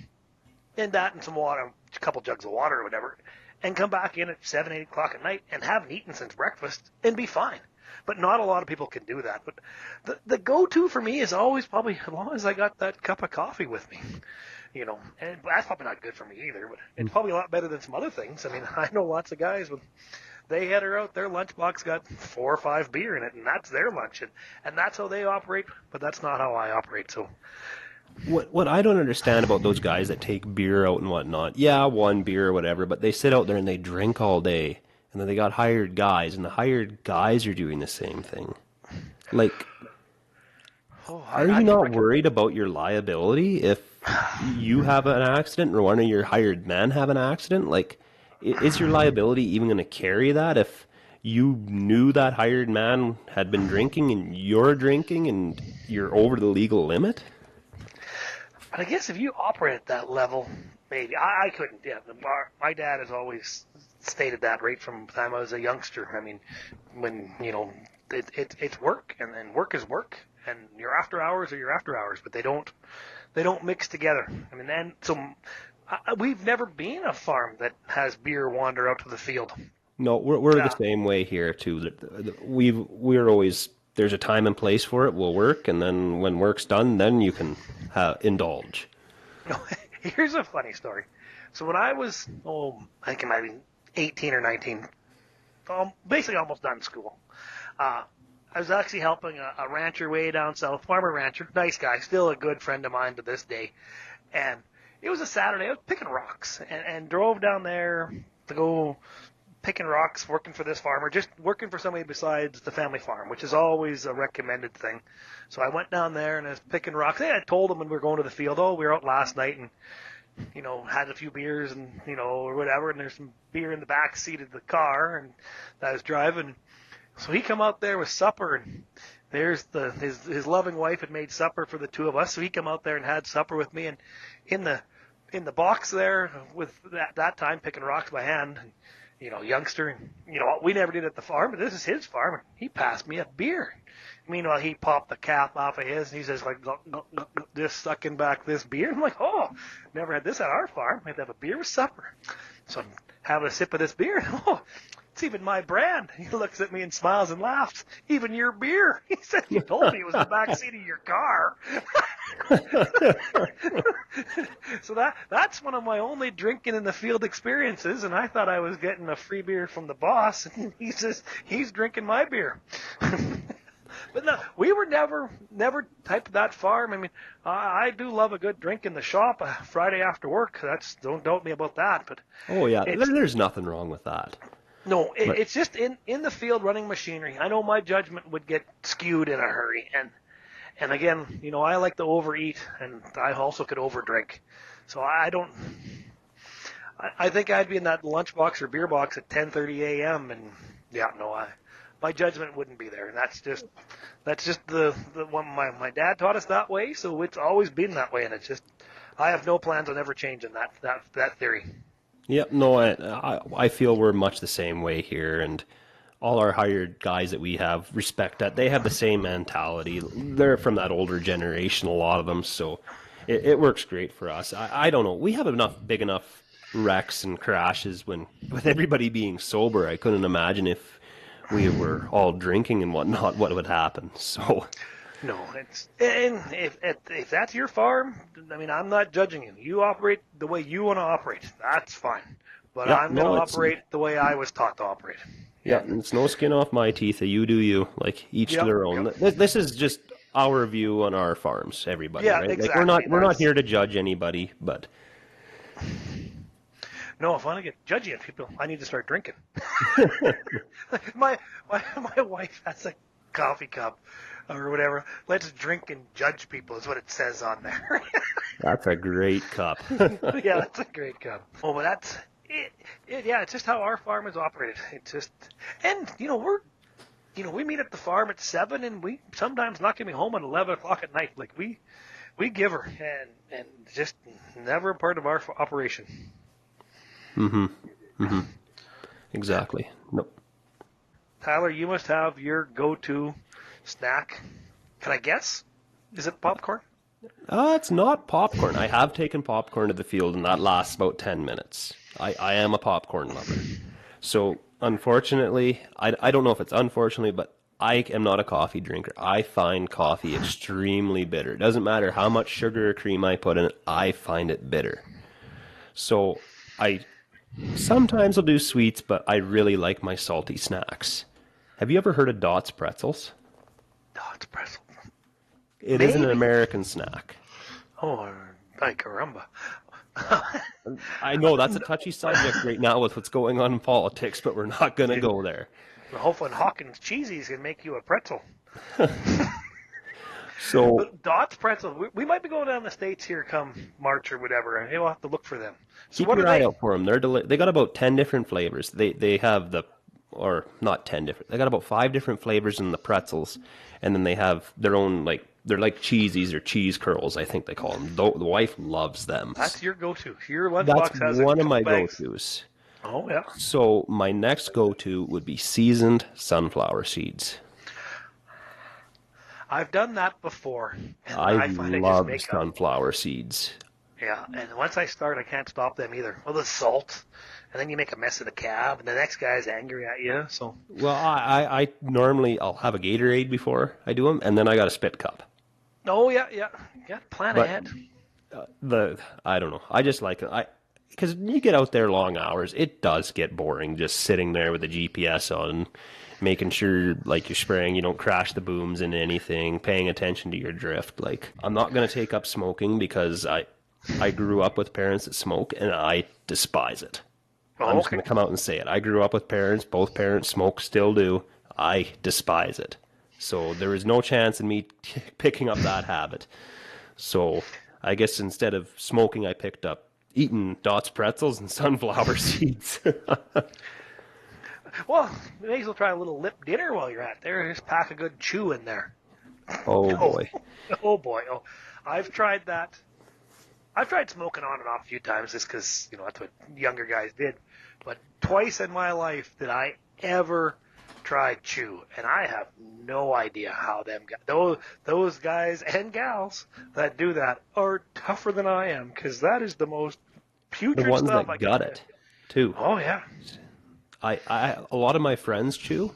and that and some water, a couple jugs of water or whatever, and come back in at 7, 8 o'clock at night and haven't eaten since breakfast and be fine. But not a lot of people can do that. But the go-to for me is always probably as long as I got that cup of coffee with me. And that's probably not good for me either, but it's probably a lot better than some other things. I mean, I know lots of guys when they head her out, their lunchbox got 4 or 5 beer in it, and that's their lunch, and that's how they operate, but that's not how I operate, so. What I don't understand about those guys that take beer out and whatnot, yeah, one beer or whatever, but they sit out there and they drink all day, and then they got hired guys, and the hired guys are doing the same thing. Like, Oh, are I you can not reckon. worried about your liability if you have an accident or one of your hired men have an accident? Like, is your liability even going to carry that if you knew that hired man had been drinking and you're drinking and you're over the legal limit? But I guess if you operate at that level, maybe I couldn't. Yeah, my dad has always stated that right from the time I was a youngster. I mean, when it's work, and work is work, and your after hours are your after hours, but they don't mix together. I mean, and so we've never been a farm that has beer wander out to the field. No, we're the Yeah. same way here too. We're always there's a time and place for it. We'll work, and then when work's done, then you can indulge. Here's a funny story. So when I was, I think I might be 18 or 19, basically almost done school, I was actually helping a rancher way down south, farmer rancher, nice guy, still a good friend of mine to this day. And it was a Saturday. I was picking rocks and drove down there to go picking rocks, working for this farmer, just working for somebody besides the family farm, which is always a recommended thing. So I went down there and I was picking rocks. Hey, I told them when we were going to the field, oh, we were out last night and, had a few beers and, or whatever, and there's some beer in the back seat of the car and that I was driving. So he come out there with supper, and there's his loving wife had made supper for the two of us. So he come out there and had supper with me, and in the box there with that time picking rocks by hand, and, youngster, and we never did at the farm, but this is his farm. And he passed me a beer. Meanwhile, he popped the cap off of his, and he's just like just sucking back this beer. I'm like, oh, never had this at our farm. We had to have a beer with supper. So I'm having a sip of this beer. Oh, it's even my brand. He looks at me and smiles and laughs. Even your beer. He said, you told me it was the back seat of your car. So that's one of my only drinking in the field experiences, and I thought I was getting a free beer from the boss, and he says he's drinking my beer. But no, we were never type of that farm. I mean, I do love a good drink in the shop Friday after work. Don't doubt me about that. But Oh yeah, it's there's nothing wrong with that. no, But it's just in the field running machinery. I know my judgment would get skewed in a hurry, and again, I like to overeat, and I also could overdrink. So I don't. I think I'd be in that lunchbox or beer box at 10:30 a.m. and yeah, no, my judgment wouldn't be there. And that's just the one my dad taught us that way, so it's always been that way, and it's just I have no plans on ever changing that theory. yep, no, I feel we're much the same way here, and all our hired guys that we have respect that. They have the same mentality. They're from that older generation, a lot of them, so it works great for us. I don't know. We have enough big enough wrecks and crashes when with everybody being sober. I couldn't imagine if we were all drinking and whatnot, what would happen. So No, and if that's your farm, I mean, I'm not judging you. You operate the way you want to operate. That's fine. But Yeah, I'm going to no, it's operate the way I was taught to operate. yeah, Yeah. it's no skin off my teeth. You do you, like each to Yep. their Yep. own. This is just our view on our farms, everybody, Yeah. right? Like Exactly. we're not That's here to judge anybody, but no. If I want to get judgy at people, I need to start drinking. my my wife has a coffee cup or whatever. Let's drink and judge people is what it says on there. that's a great cup. Yeah, that's a great cup. Oh, but that's it. Yeah, it's just how our farm is operated. It's just, and we meet at the farm at 7, and we sometimes not getting home at 11 o'clock at night. Like we give her, and just never a part of our operation. Mm-hmm. Mm-hmm. Exactly. Nope. Tyler, you must have your go-to snack. Can I guess? Is it popcorn? It's not popcorn. I have taken popcorn to the field, and that lasts about 10 minutes. I am a popcorn lover. So, unfortunately, I don't know if it's unfortunately, but I am not a coffee drinker. I find coffee extremely bitter. It doesn't matter how much sugar or cream I put in it, I find it bitter. So, I sometimes will do sweets, but I really like my salty snacks. Have you ever heard of Dot's Pretzels? Oh, it's pretzel. It is an Maybe. American snack. Oh, ay caramba. I know that's a touchy subject right now with what's going on in politics, but we're not going to go there. Hopefully Hawkins Cheesies can make you a pretzel. So, Dot's Pretzel. We might be going down the States here come March or whatever, and we'll have to look for them. So keep what your are eye they? out for them. They got about 10 different flavors. They have or not 10 different. They got about 5 different flavors in the pretzels, and then they have their own they're like cheesies or cheese curls, I think they call them. The wife loves them. That's your go-to. Your That's lunchbox has a one of couple my bags. go-tos. Oh yeah. So my next go-to would be seasoned sunflower seeds. I've done that before, and I I find I just love make up. sunflower seeds. Yeah, and once I start, I can't stop them either. Well, the salt, and then you make a mess of the cab, and the next guy's angry at you. So Well, I normally I'll have a Gatorade before I do them, and then I got a spit cup. oh yeah, yeah, yeah. Plan But ahead. I don't know. I just like it. Because you get out there long hours, it does get boring just sitting there with the GPS on, making sure like you're spraying, you don't crash the booms into anything, paying attention to your drift. Like I'm not gonna take up smoking because I grew up with parents that smoke and I despise it. I'm Oh, just okay. gonna come out and say it. I grew up with parents, both parents smoke, still do. I despise it. So there is no chance in me picking up that habit. So I guess instead of smoking, I picked up eating Dot's pretzels and sunflower seeds. Well, you may as well try a little lip dinner while you're at there. Just pack a good chew in there. Oh Oh, boy. oh boy. Oh, I've tried that. I've tried smoking on and off a few times just because, that's what younger guys did. But twice in my life did I ever try chew. And I have no idea how those guys and gals that do that are tougher than I am because that is the most The putrid ones stuff I that can got do. it too. Oh, yeah. A lot of my friends chew,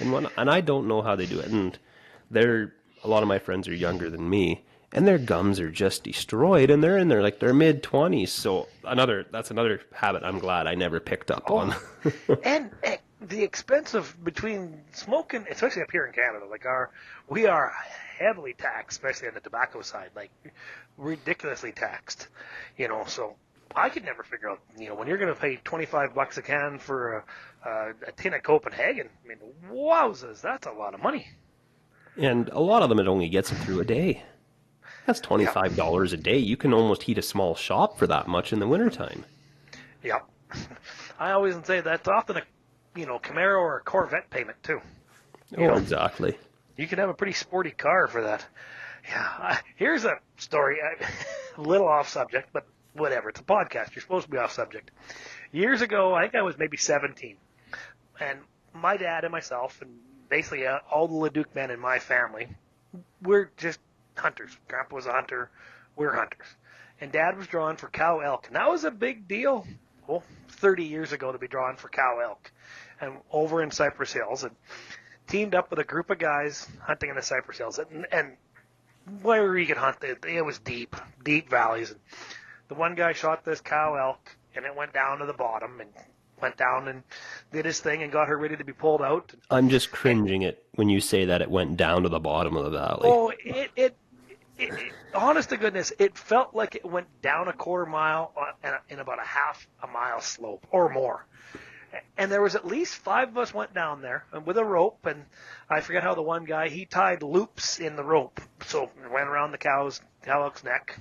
and I don't know how they do it. And a lot of my friends are younger than me, and their gums are just destroyed, and they're in their mid-20s. So that's another habit I'm glad I never picked up on. And the expense of between smoking, especially up here in Canada, we are heavily taxed, especially on the tobacco side, like ridiculously taxed. So I could never figure out, when you're going to pay $25 a can for a tin of Copenhagen. I mean, wowzers, that's a lot of money. And a lot of them, it only gets them through a day. That's Yeah, $25 a day. You can almost heat a small shop for that much in the wintertime. yeah. I always say that's often a, Camaro or a Corvette payment too. You Oh, know, exactly. you can have a pretty sporty car for that. Yeah. Here's a story, a little off subject, but whatever. It's a podcast. You're supposed to be off subject. Years ago, I think I was maybe 17, and my dad and myself, and basically all the Leduc men in my family, we're just hunters. Grandpa was a hunter. We're hunters. And Dad was drawing for cow elk, and that was a big deal. Well, 30 years ago to be drawing for cow elk, and over in Cypress Hills, and teamed up with a group of guys hunting in the cypress hills, and where you could hunt, it was deep valleys. And the one guy shot this cow elk, and it went down to the bottom and went down and did his thing and got her ready to be pulled out. I'm just cringing at when you say that it went down to the bottom of the valley. Oh, honest to goodness, it felt like it went down a quarter mile in about a half a mile slope or more. And there was at least 5 of us went down there with a rope, and I forget how the one guy, he tied loops in the rope. So it went around the cow elk's neck,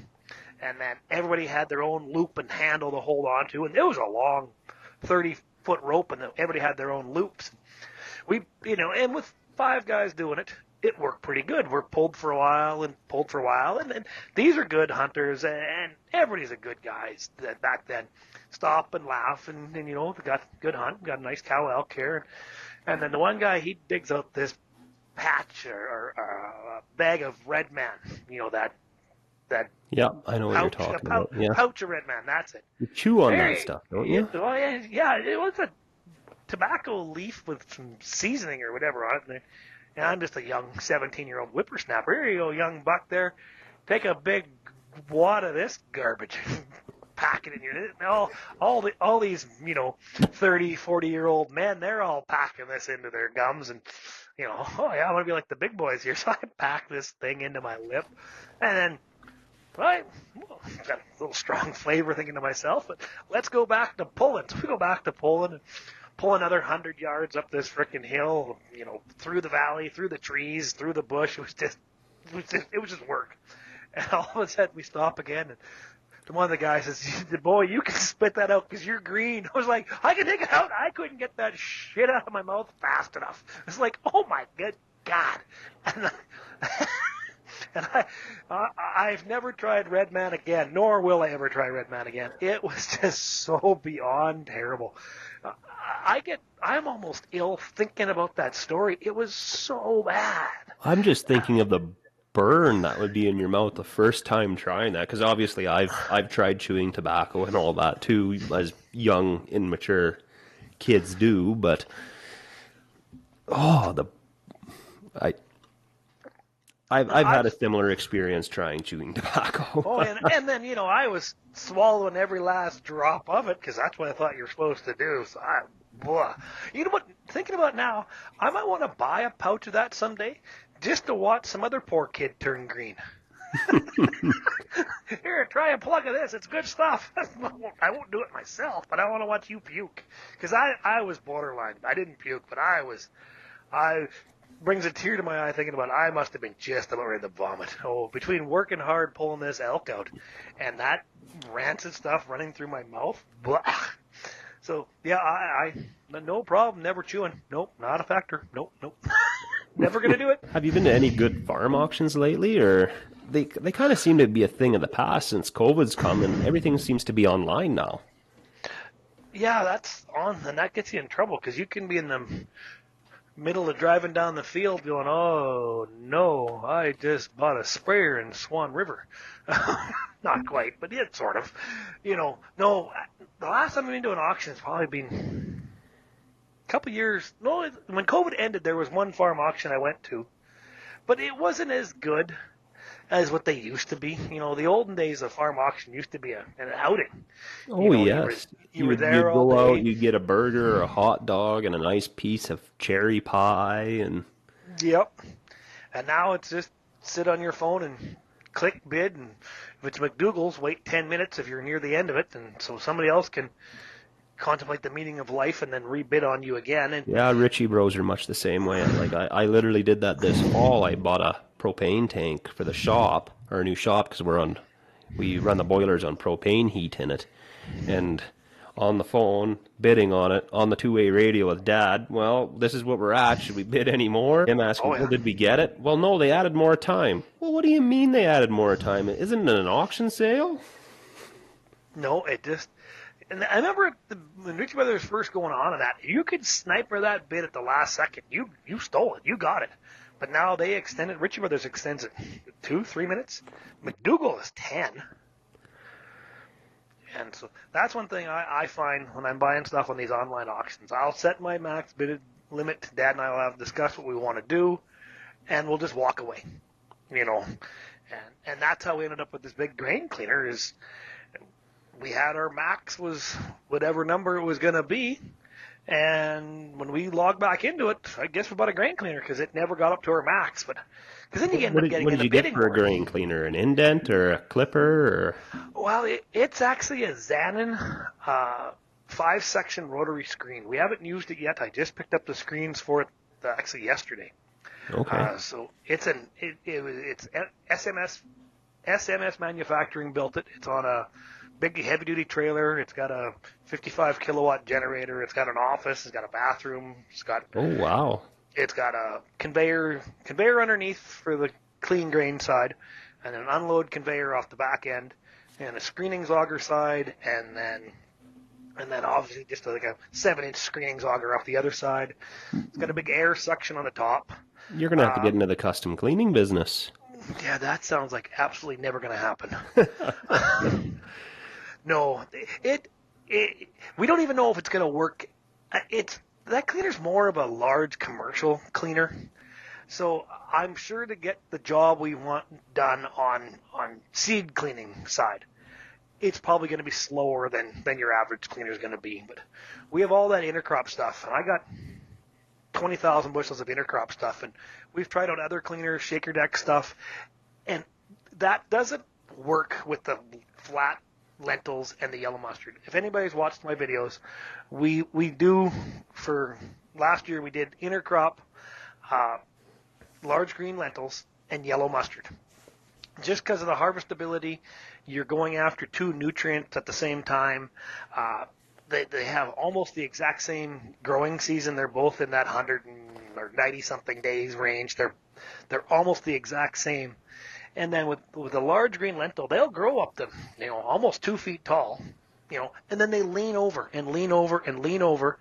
and then everybody had their own loop and handle to hold on to, and it was a long 30-foot rope, and everybody had their own loops. And with 5 guys doing it, it worked pretty good. We're pulled for a while, and these are good hunters, and everybody's a good guys back then. Stop and laugh, and we got good hunt, got a nice cow elk here, and then the one guy, he digs out this patch or a bag of red man, that Yeah, I know what you're talking about. Yeah, pouch of red man, that's it. you chew on that stuff, don't you? Well, yeah, it was a tobacco leaf with some seasoning or whatever on it. And I'm just a young 17-year-old whippersnapper. Here you go, young buck there. Take a big wad of this garbage, pack it in your. All these 30, 40-year-old men, they're all packing this into their gums, and oh yeah, I want to be like the big boys here. So I pack this thing into my lip, and then. Right, got a little strong flavor thinking to myself, but let's go back to pulling. So we go back to pulling and pull another 100 yards up this frickin' hill, through the valley, through the trees, through the bush. It was just work. And all of a sudden we stop again, and one of the guys says, "Boy, you can spit that out because you're green." I was like, I can take it out. I couldn't get that shit out of my mouth fast enough. It's like, oh my good God. And I've never tried Red Man again, nor will I ever try Red Man again. It was just so beyond terrible. I'm almost ill thinking about that story. It was so bad. I'm just thinking of the burn that would be in your mouth the first time trying that, because obviously I've tried chewing tobacco and all that too, as young, immature kids do. But I've had a similar experience trying chewing tobacco. Oh, and then I was swallowing every last drop of it because that's what I thought you were supposed to do. So you know what? Thinking about it now, I might want to buy a pouch of that someday just to watch some other poor kid turn green. Here, try a plug of this. It's good stuff. I won't do it myself, but I want to watch you puke because I was borderline. I didn't puke, but I brings a tear to my eye thinking about it. I must have been just about ready to vomit. Oh, between working hard pulling this elk out and that rancid stuff running through my mouth. Blah. So, yeah, I no problem, never chewing. Nope, not a factor. Nope. Never going to do it. Have you been to any good farm auctions lately, or they kind of seem to be a thing of the past since COVID's come and everything seems to be online now? Yeah, that's on, and that gets you in trouble because you can be in the middle of driving down the field going, oh no, I just bought a sprayer in Swan River. Not quite, but it sort of. No, the last time I've been to an auction has probably been a couple years. No, when COVID ended, there was one farm auction I went to, but it wasn't as good as what they used to be. The olden days of farm auction used to be an outing. Oh, yes. You were there all go day. out, you'd get a burger or a hot dog and a nice piece of cherry pie. Yep. And now it's just sit on your phone and click bid. And if it's McDougal's, wait 10 minutes if you're near the end of it. And so somebody else can contemplate the meaning of life and then rebid on you again. And yeah, Richie Bros are much the same way. Like I literally did that this fall. I bought a propane tank for the shop, our new shop, because we run the boilers on propane heat in it. And on the phone, bidding on it, on the two-way radio with Dad, well, this is what we're at. Should we bid any more? Him asking, well, did we get it? Well, no, they added more time. Well, what do you mean they added more time? Isn't it an auction sale? No, it just... And I remember when Richie Brothers first going on and that, you could sniper that bid at the last second. You stole it. You got it. But now Richie Brothers extends it 2-3 minutes. McDougal is 10. And so that's one thing I find when I'm buying stuff on these online auctions. I'll set my max limit. Dad and I will have discussed what we want to do, and we'll just walk away, you know. And that's how we ended up with this big grain cleaner. Is we had our max was whatever number it was going to be, and when we logged back into it, I guess we bought a grain cleaner because it never got up to our max. But because then you end up getting What in did the you get bidding for a war. grain cleaner? An indent or a clipper? Or Well, it's actually a Zanin 5-section rotary screen. We haven't used it yet. I just picked up the screens for it actually yesterday. okay. So it's SMS Manufacturing built it. It's on a big heavy duty trailer. It's got a 55 kilowatt generator. It's got an office. It's got a bathroom. Oh wow. It's got a conveyor underneath for the clean grain side, and an unload conveyor off the back end, and a screening auger side, and then obviously just like a 7-inch screening auger off the other side. It's got a big air suction on the top. You're gonna have to get into the custom cleaning business. Yeah, that sounds like absolutely never going to happen. No, we don't even know if it's going to work. That cleaner's more of a large commercial cleaner. So I'm sure to get the job we want done on seed cleaning side, it's probably going to be slower than your average cleaner is going to be. But we have all that intercrop stuff, and I got 20,000 bushels of intercrop stuff, and we've tried out other cleaners, shaker deck stuff, and that doesn't work with the flat lentils and the yellow mustard. If anybody's watched my videos, we do, for last year we did intercrop, large green lentils, and yellow mustard. Just because of the harvestability, you're going after two nutrients at the same time. They have almost the exact same growing season. They're both in that 190 something days range. They're almost the exact same. And then with a large green lentil, they'll grow up to almost 2 feet tall, and then they lean over and lean over and lean over,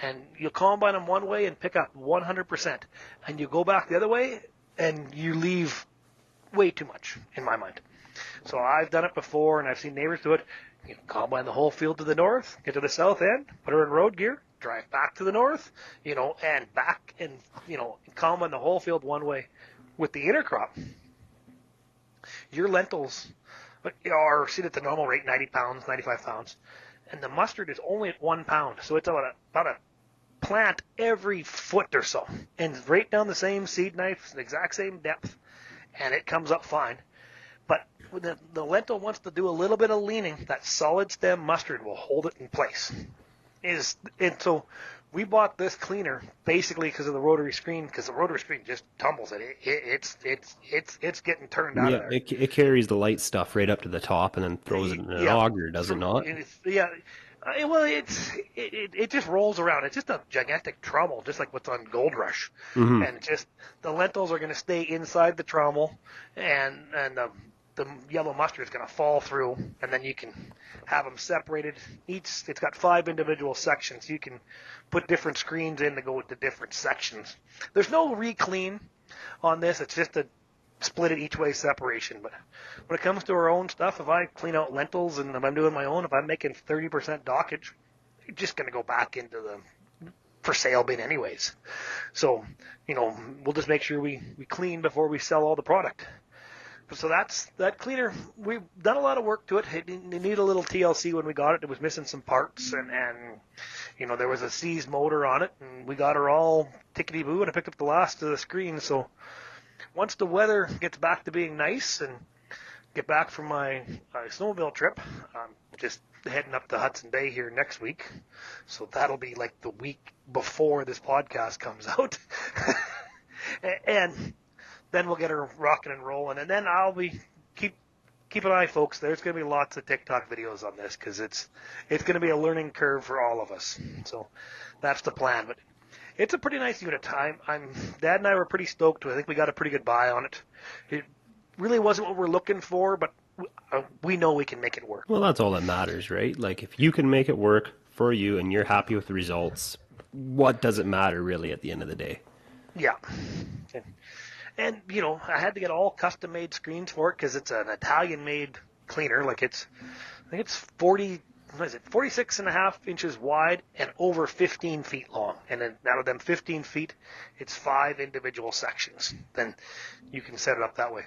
and you combine them one way and pick up 100%, and you go back the other way and you leave way too much in my mind. So I've done it before, and I've seen neighbors do it. You combine the whole field to the north, get to the south end, put her in road gear, drive back to the north, and back, and combine the whole field one way. With the intercrop, your lentils are seen at the normal rate, 90 pounds, 95 pounds, and the mustard is only at 1 pound, so it's about a plant every foot or so, and right down the same seed knife, the exact same depth, and it comes up fine. But when the lentil wants to do a little bit of leaning, that solid stem mustard will hold it in place. And so we bought this cleaner basically because of the rotary screen, because the rotary screen just tumbles it. It's getting turned out of there. It carries the light stuff right up to the top and then throws it in an auger, does it not? Yeah. Well, it just rolls around. It's just a gigantic trommel, just like what's on Gold Rush. Mm-hmm. And just the lentils are going to stay inside the trommel, and the yellow mustard is going to fall through, and then you can have them separated. It's got 5 individual sections. You can put different screens in to go with the different sections. There's no re-clean on this. It's just a split it each way separation. But when it comes to our own stuff, if I clean out lentils and if I'm doing my own, if I'm making 30% dockage, it's just going to go back into the for sale bin anyways. So, we'll just make sure we clean before we sell all the product. So that's that cleaner. We've done a lot of work to it. It needed a little TLC when we got it. It was missing some parts, and there was a seized motor on it, and we got her all tickety-boo, and I picked up the last of the screen. So once the weather gets back to being nice and get back from my snowmobile trip, I'm just heading up to Hudson Bay here next week. So that'll be like the week before this podcast comes out. And then we'll get her rocking and rolling, and then I'll be keep an eye, folks. There's going to be lots of TikTok videos on this because it's going to be a learning curve for all of us. So that's the plan. But it's a pretty nice unit. Dad and I were pretty stoked. I think we got a pretty good buy on it. It really wasn't what we're looking for, but we know we can make it work. Well, that's all that matters, right? Like if you can make it work for you and you're happy with the results, what does it matter really at the end of the day? Yeah. And, I had to get all custom-made screens for it because it's an Italian-made cleaner. I think it's 40 what is it, 46 and a half inches wide and over 15 feet long. And then out of them 15 feet, it's 5 individual sections. Then you can set it up that way.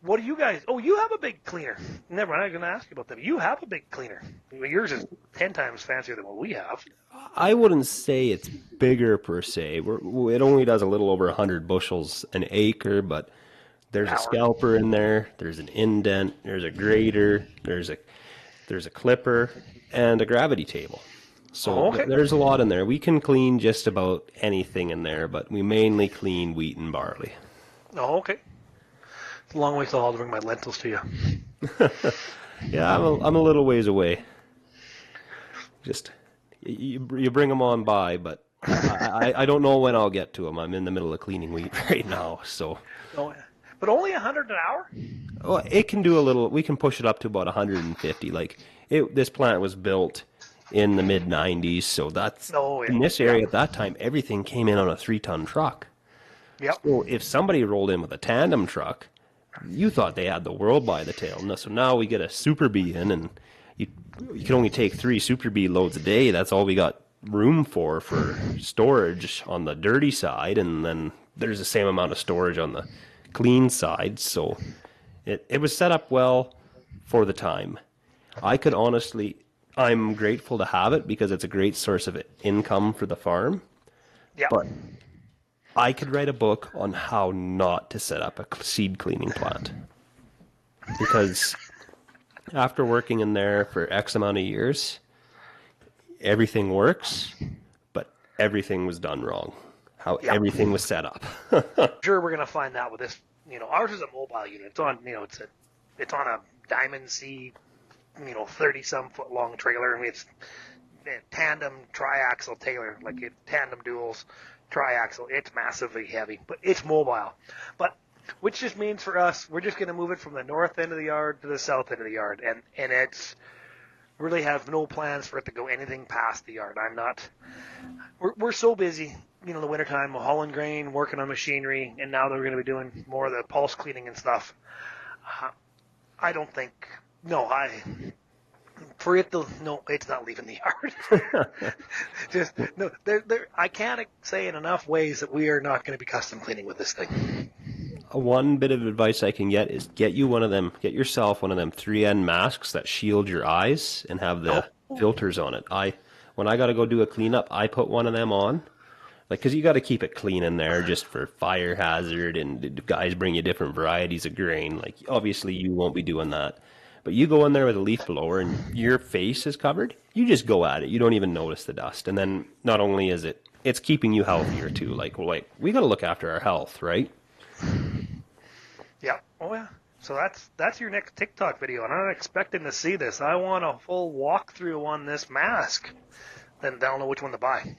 What do you guys, oh, you have a big cleaner. Never mind, I'm going to ask you about that. You have a big cleaner. Yours is 10 times fancier than what we have. I wouldn't say it's bigger per se. It only does a little over 100 bushels an acre, but there's a scalper in there, there's an indent, there's a grater, there's a clipper, and a gravity table. So there's a lot in there. We can clean just about anything in there, but we mainly clean wheat and barley. Oh, okay. It's a long way to bring my lentils to you. Yeah, I'm a little ways away. Just you bring them on by, but I don't know when I'll get to them. I'm in the middle of cleaning wheat right now, so. Oh, yeah. But only 100 an hour? Oh, it can do a little. We can push it up to about 150. Like this plant was built in the mid 90s, so that's in this area at that time. Everything came in on a 3-ton truck. Yep. So if somebody rolled in with a tandem truck, you thought they had the world by the tail. So now we get a Super Bee in, and you can only take 3 Super Bee loads a day. That's all we got room for storage on the dirty side, and then there's the same amount of storage on the clean side. So it was set up well for the time. I'm grateful to have it because it's a great source of income for the farm. Yeah. But I could write a book on how not to set up a seed cleaning plant. Because after working in there for X amount of years, everything works, but everything was done wrong. How everything was set up. Sure, we're going to find out with this. Ours is a mobile unit. It's on, it's on a Diamond C, 30-some foot long trailer. I mean, it's tandem triaxle trailer, like tandem duals, triaxle. It's massively heavy, but it's mobile. But which just means for us, we're just going to move it from the north end of the yard to the south end of the yard, and it's really have no plans for it to go anything past the yard. We're so busy, the wintertime, hauling grain, working on machinery, and now they're going to be doing more of the pulse cleaning and stuff. I don't think, it's not leaving the yard. I can't say in enough ways that we are not going to be custom cleaning with this thing. One bit of advice I can get is get yourself one of them 3N masks that shield your eyes and have the filters on it. When I got to go do a cleanup, I put one of them on. Because you got to keep it clean in there just for fire hazard, and guys bring you different varieties of grain. Like, obviously, you won't be doing that. But you go in there with a leaf blower and your face is covered, you just go at it. You don't even notice the dust. And then not only is it's keeping you healthier, too. Like we got to look after our health, right? Yeah. Oh, yeah. So that's your next TikTok video, and I'm not expecting to see this. I want a full walkthrough on this mask. Then I don't know which one to buy.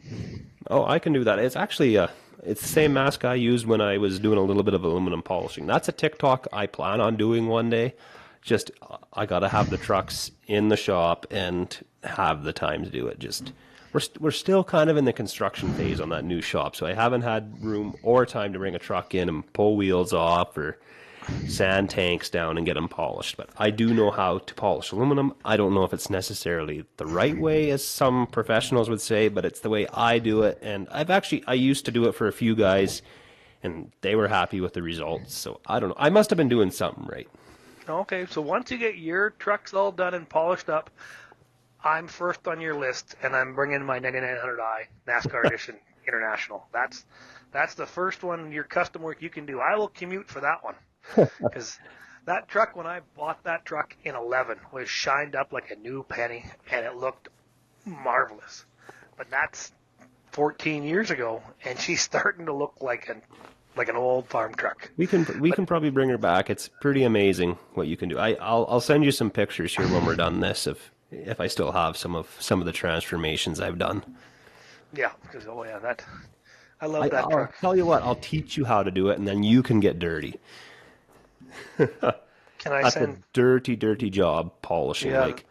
Oh, I can do that. It's actually it's the same mask I used when I was doing a little bit of aluminum polishing. That's a TikTok I plan on doing one day. Just I got to have the trucks in the shop and have the time to do it. Just we're still kind of in the construction phase on that new shop, so I haven't had room or time to bring a truck in and pull wheels off or sand tanks down and get them polished. But I do know how to polish aluminum. I don't know if it's necessarily the right way, as some professionals would say, but it's the way I do it. And I used to do it for a few guys, and they were happy with the results. So I don't know. I must have been doing something right. Okay, so once you get your trucks all done and polished up, I'm first on your list, and I'm bringing my 9900i NASCAR Edition International. That's the first one, your custom work you can do. I will commute for that one. Because that truck, when I bought that truck in 11, was shined up like a new penny, and it looked marvelous. But that's 14 years ago, and she's starting to look like an old farm truck. We can probably bring her back. It's pretty amazing what you can do. I'll send you some pictures here when we're done this if I still have some of the transformations I've done. Yeah, because I love that truck. I'll tell you what, I'll teach you how to do it, and then you can get dirty. Can I That's send? a dirty job polishing. Yeah, like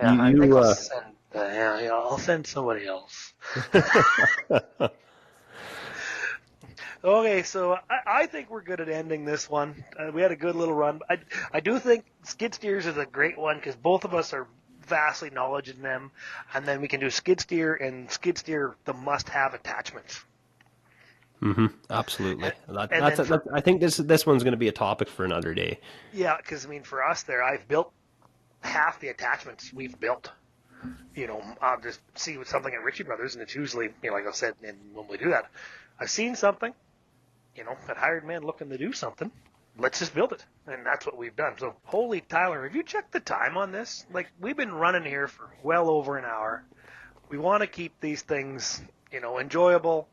I think I'll send. I'll send somebody else. Okay, so I think we're good at ending this one. We had a good little run. I do think skid steers is a great one because both of us are vastly knowledge in them, and then we can do skid steer, and skid steer the must-have attachments. Absolutely. And then I think this one's going to be a topic for another day. yeah, because I mean, for us there, I've built half the attachments we've built. I'll just see something at Ritchie Brothers, and it's usually, like I said, and when we do that, I've seen something, a hired man looking to do something. Let's just build it, and that's what we've done. So, holy Tyler, have you checked the time on this? Like, we've been running here for well over an hour. We want to keep these things, enjoyable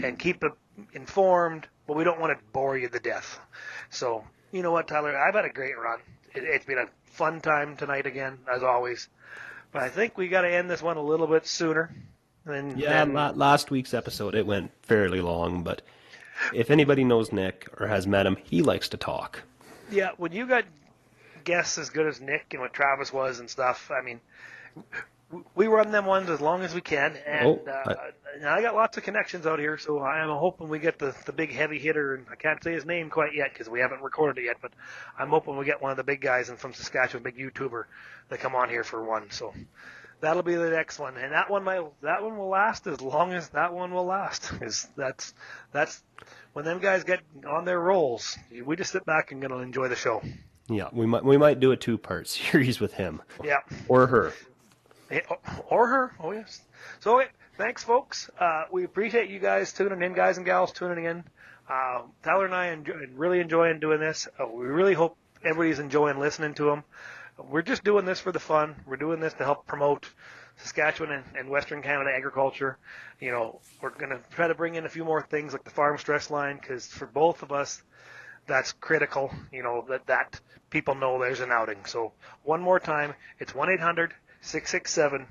and keep it informed, but we don't want to bore you to death. So, you know what, Tyler? I've had a great run. It's been a fun time tonight again, as always. But I think we got to end this one a little bit sooner. Last week's episode, it went fairly long, but if anybody knows Nick or has met him, he likes to talk. Yeah, when you got guests as good as Nick and what Travis was and stuff, I mean, we run them ones as long as we can, and I got lots of connections out here, so I am hoping we get the big heavy hitter, and I can't say his name quite yet because we haven't recorded it yet, but I'm hoping we get one of the big guys and from Saskatchewan, big YouTuber, that come on here for one. So that'll be the next one, and that one will last as long as that one will last. Is that's when them guys get on their rolls, we just sit back and gonna enjoy the show. Yeah, we might do a 2-part series with him. Yeah, or her. Or her, oh yes. So thanks, folks. We appreciate you guys tuning in, guys and gals tuning in. Tyler and I really enjoying doing this. We really hope everybody's enjoying listening to them. We're just doing this for the fun. We're doing this to help promote Saskatchewan and Western Canada agriculture. We're going to try to bring in a few more things like the farm stress line, because for both of us, that's critical, that people know there's an outing. So one more time, it's 1-800-667-4442.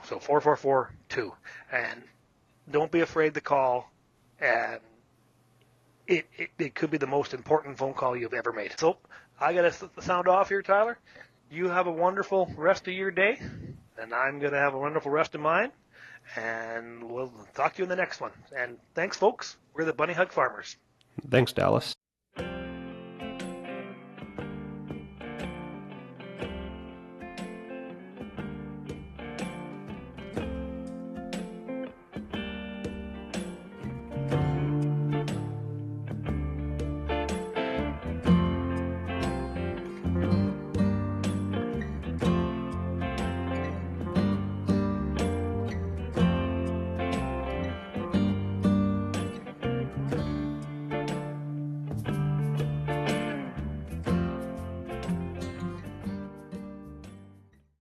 So 4442. And don't be afraid to call. And it could be the most important phone call you've ever made. So I got to sound off here, Tyler. You have a wonderful rest of your day, and I'm going to have a wonderful rest of mine. And we'll talk to you in the next one. And thanks, folks. We're the Bunny Hug Farmers. Thanks, Dallas.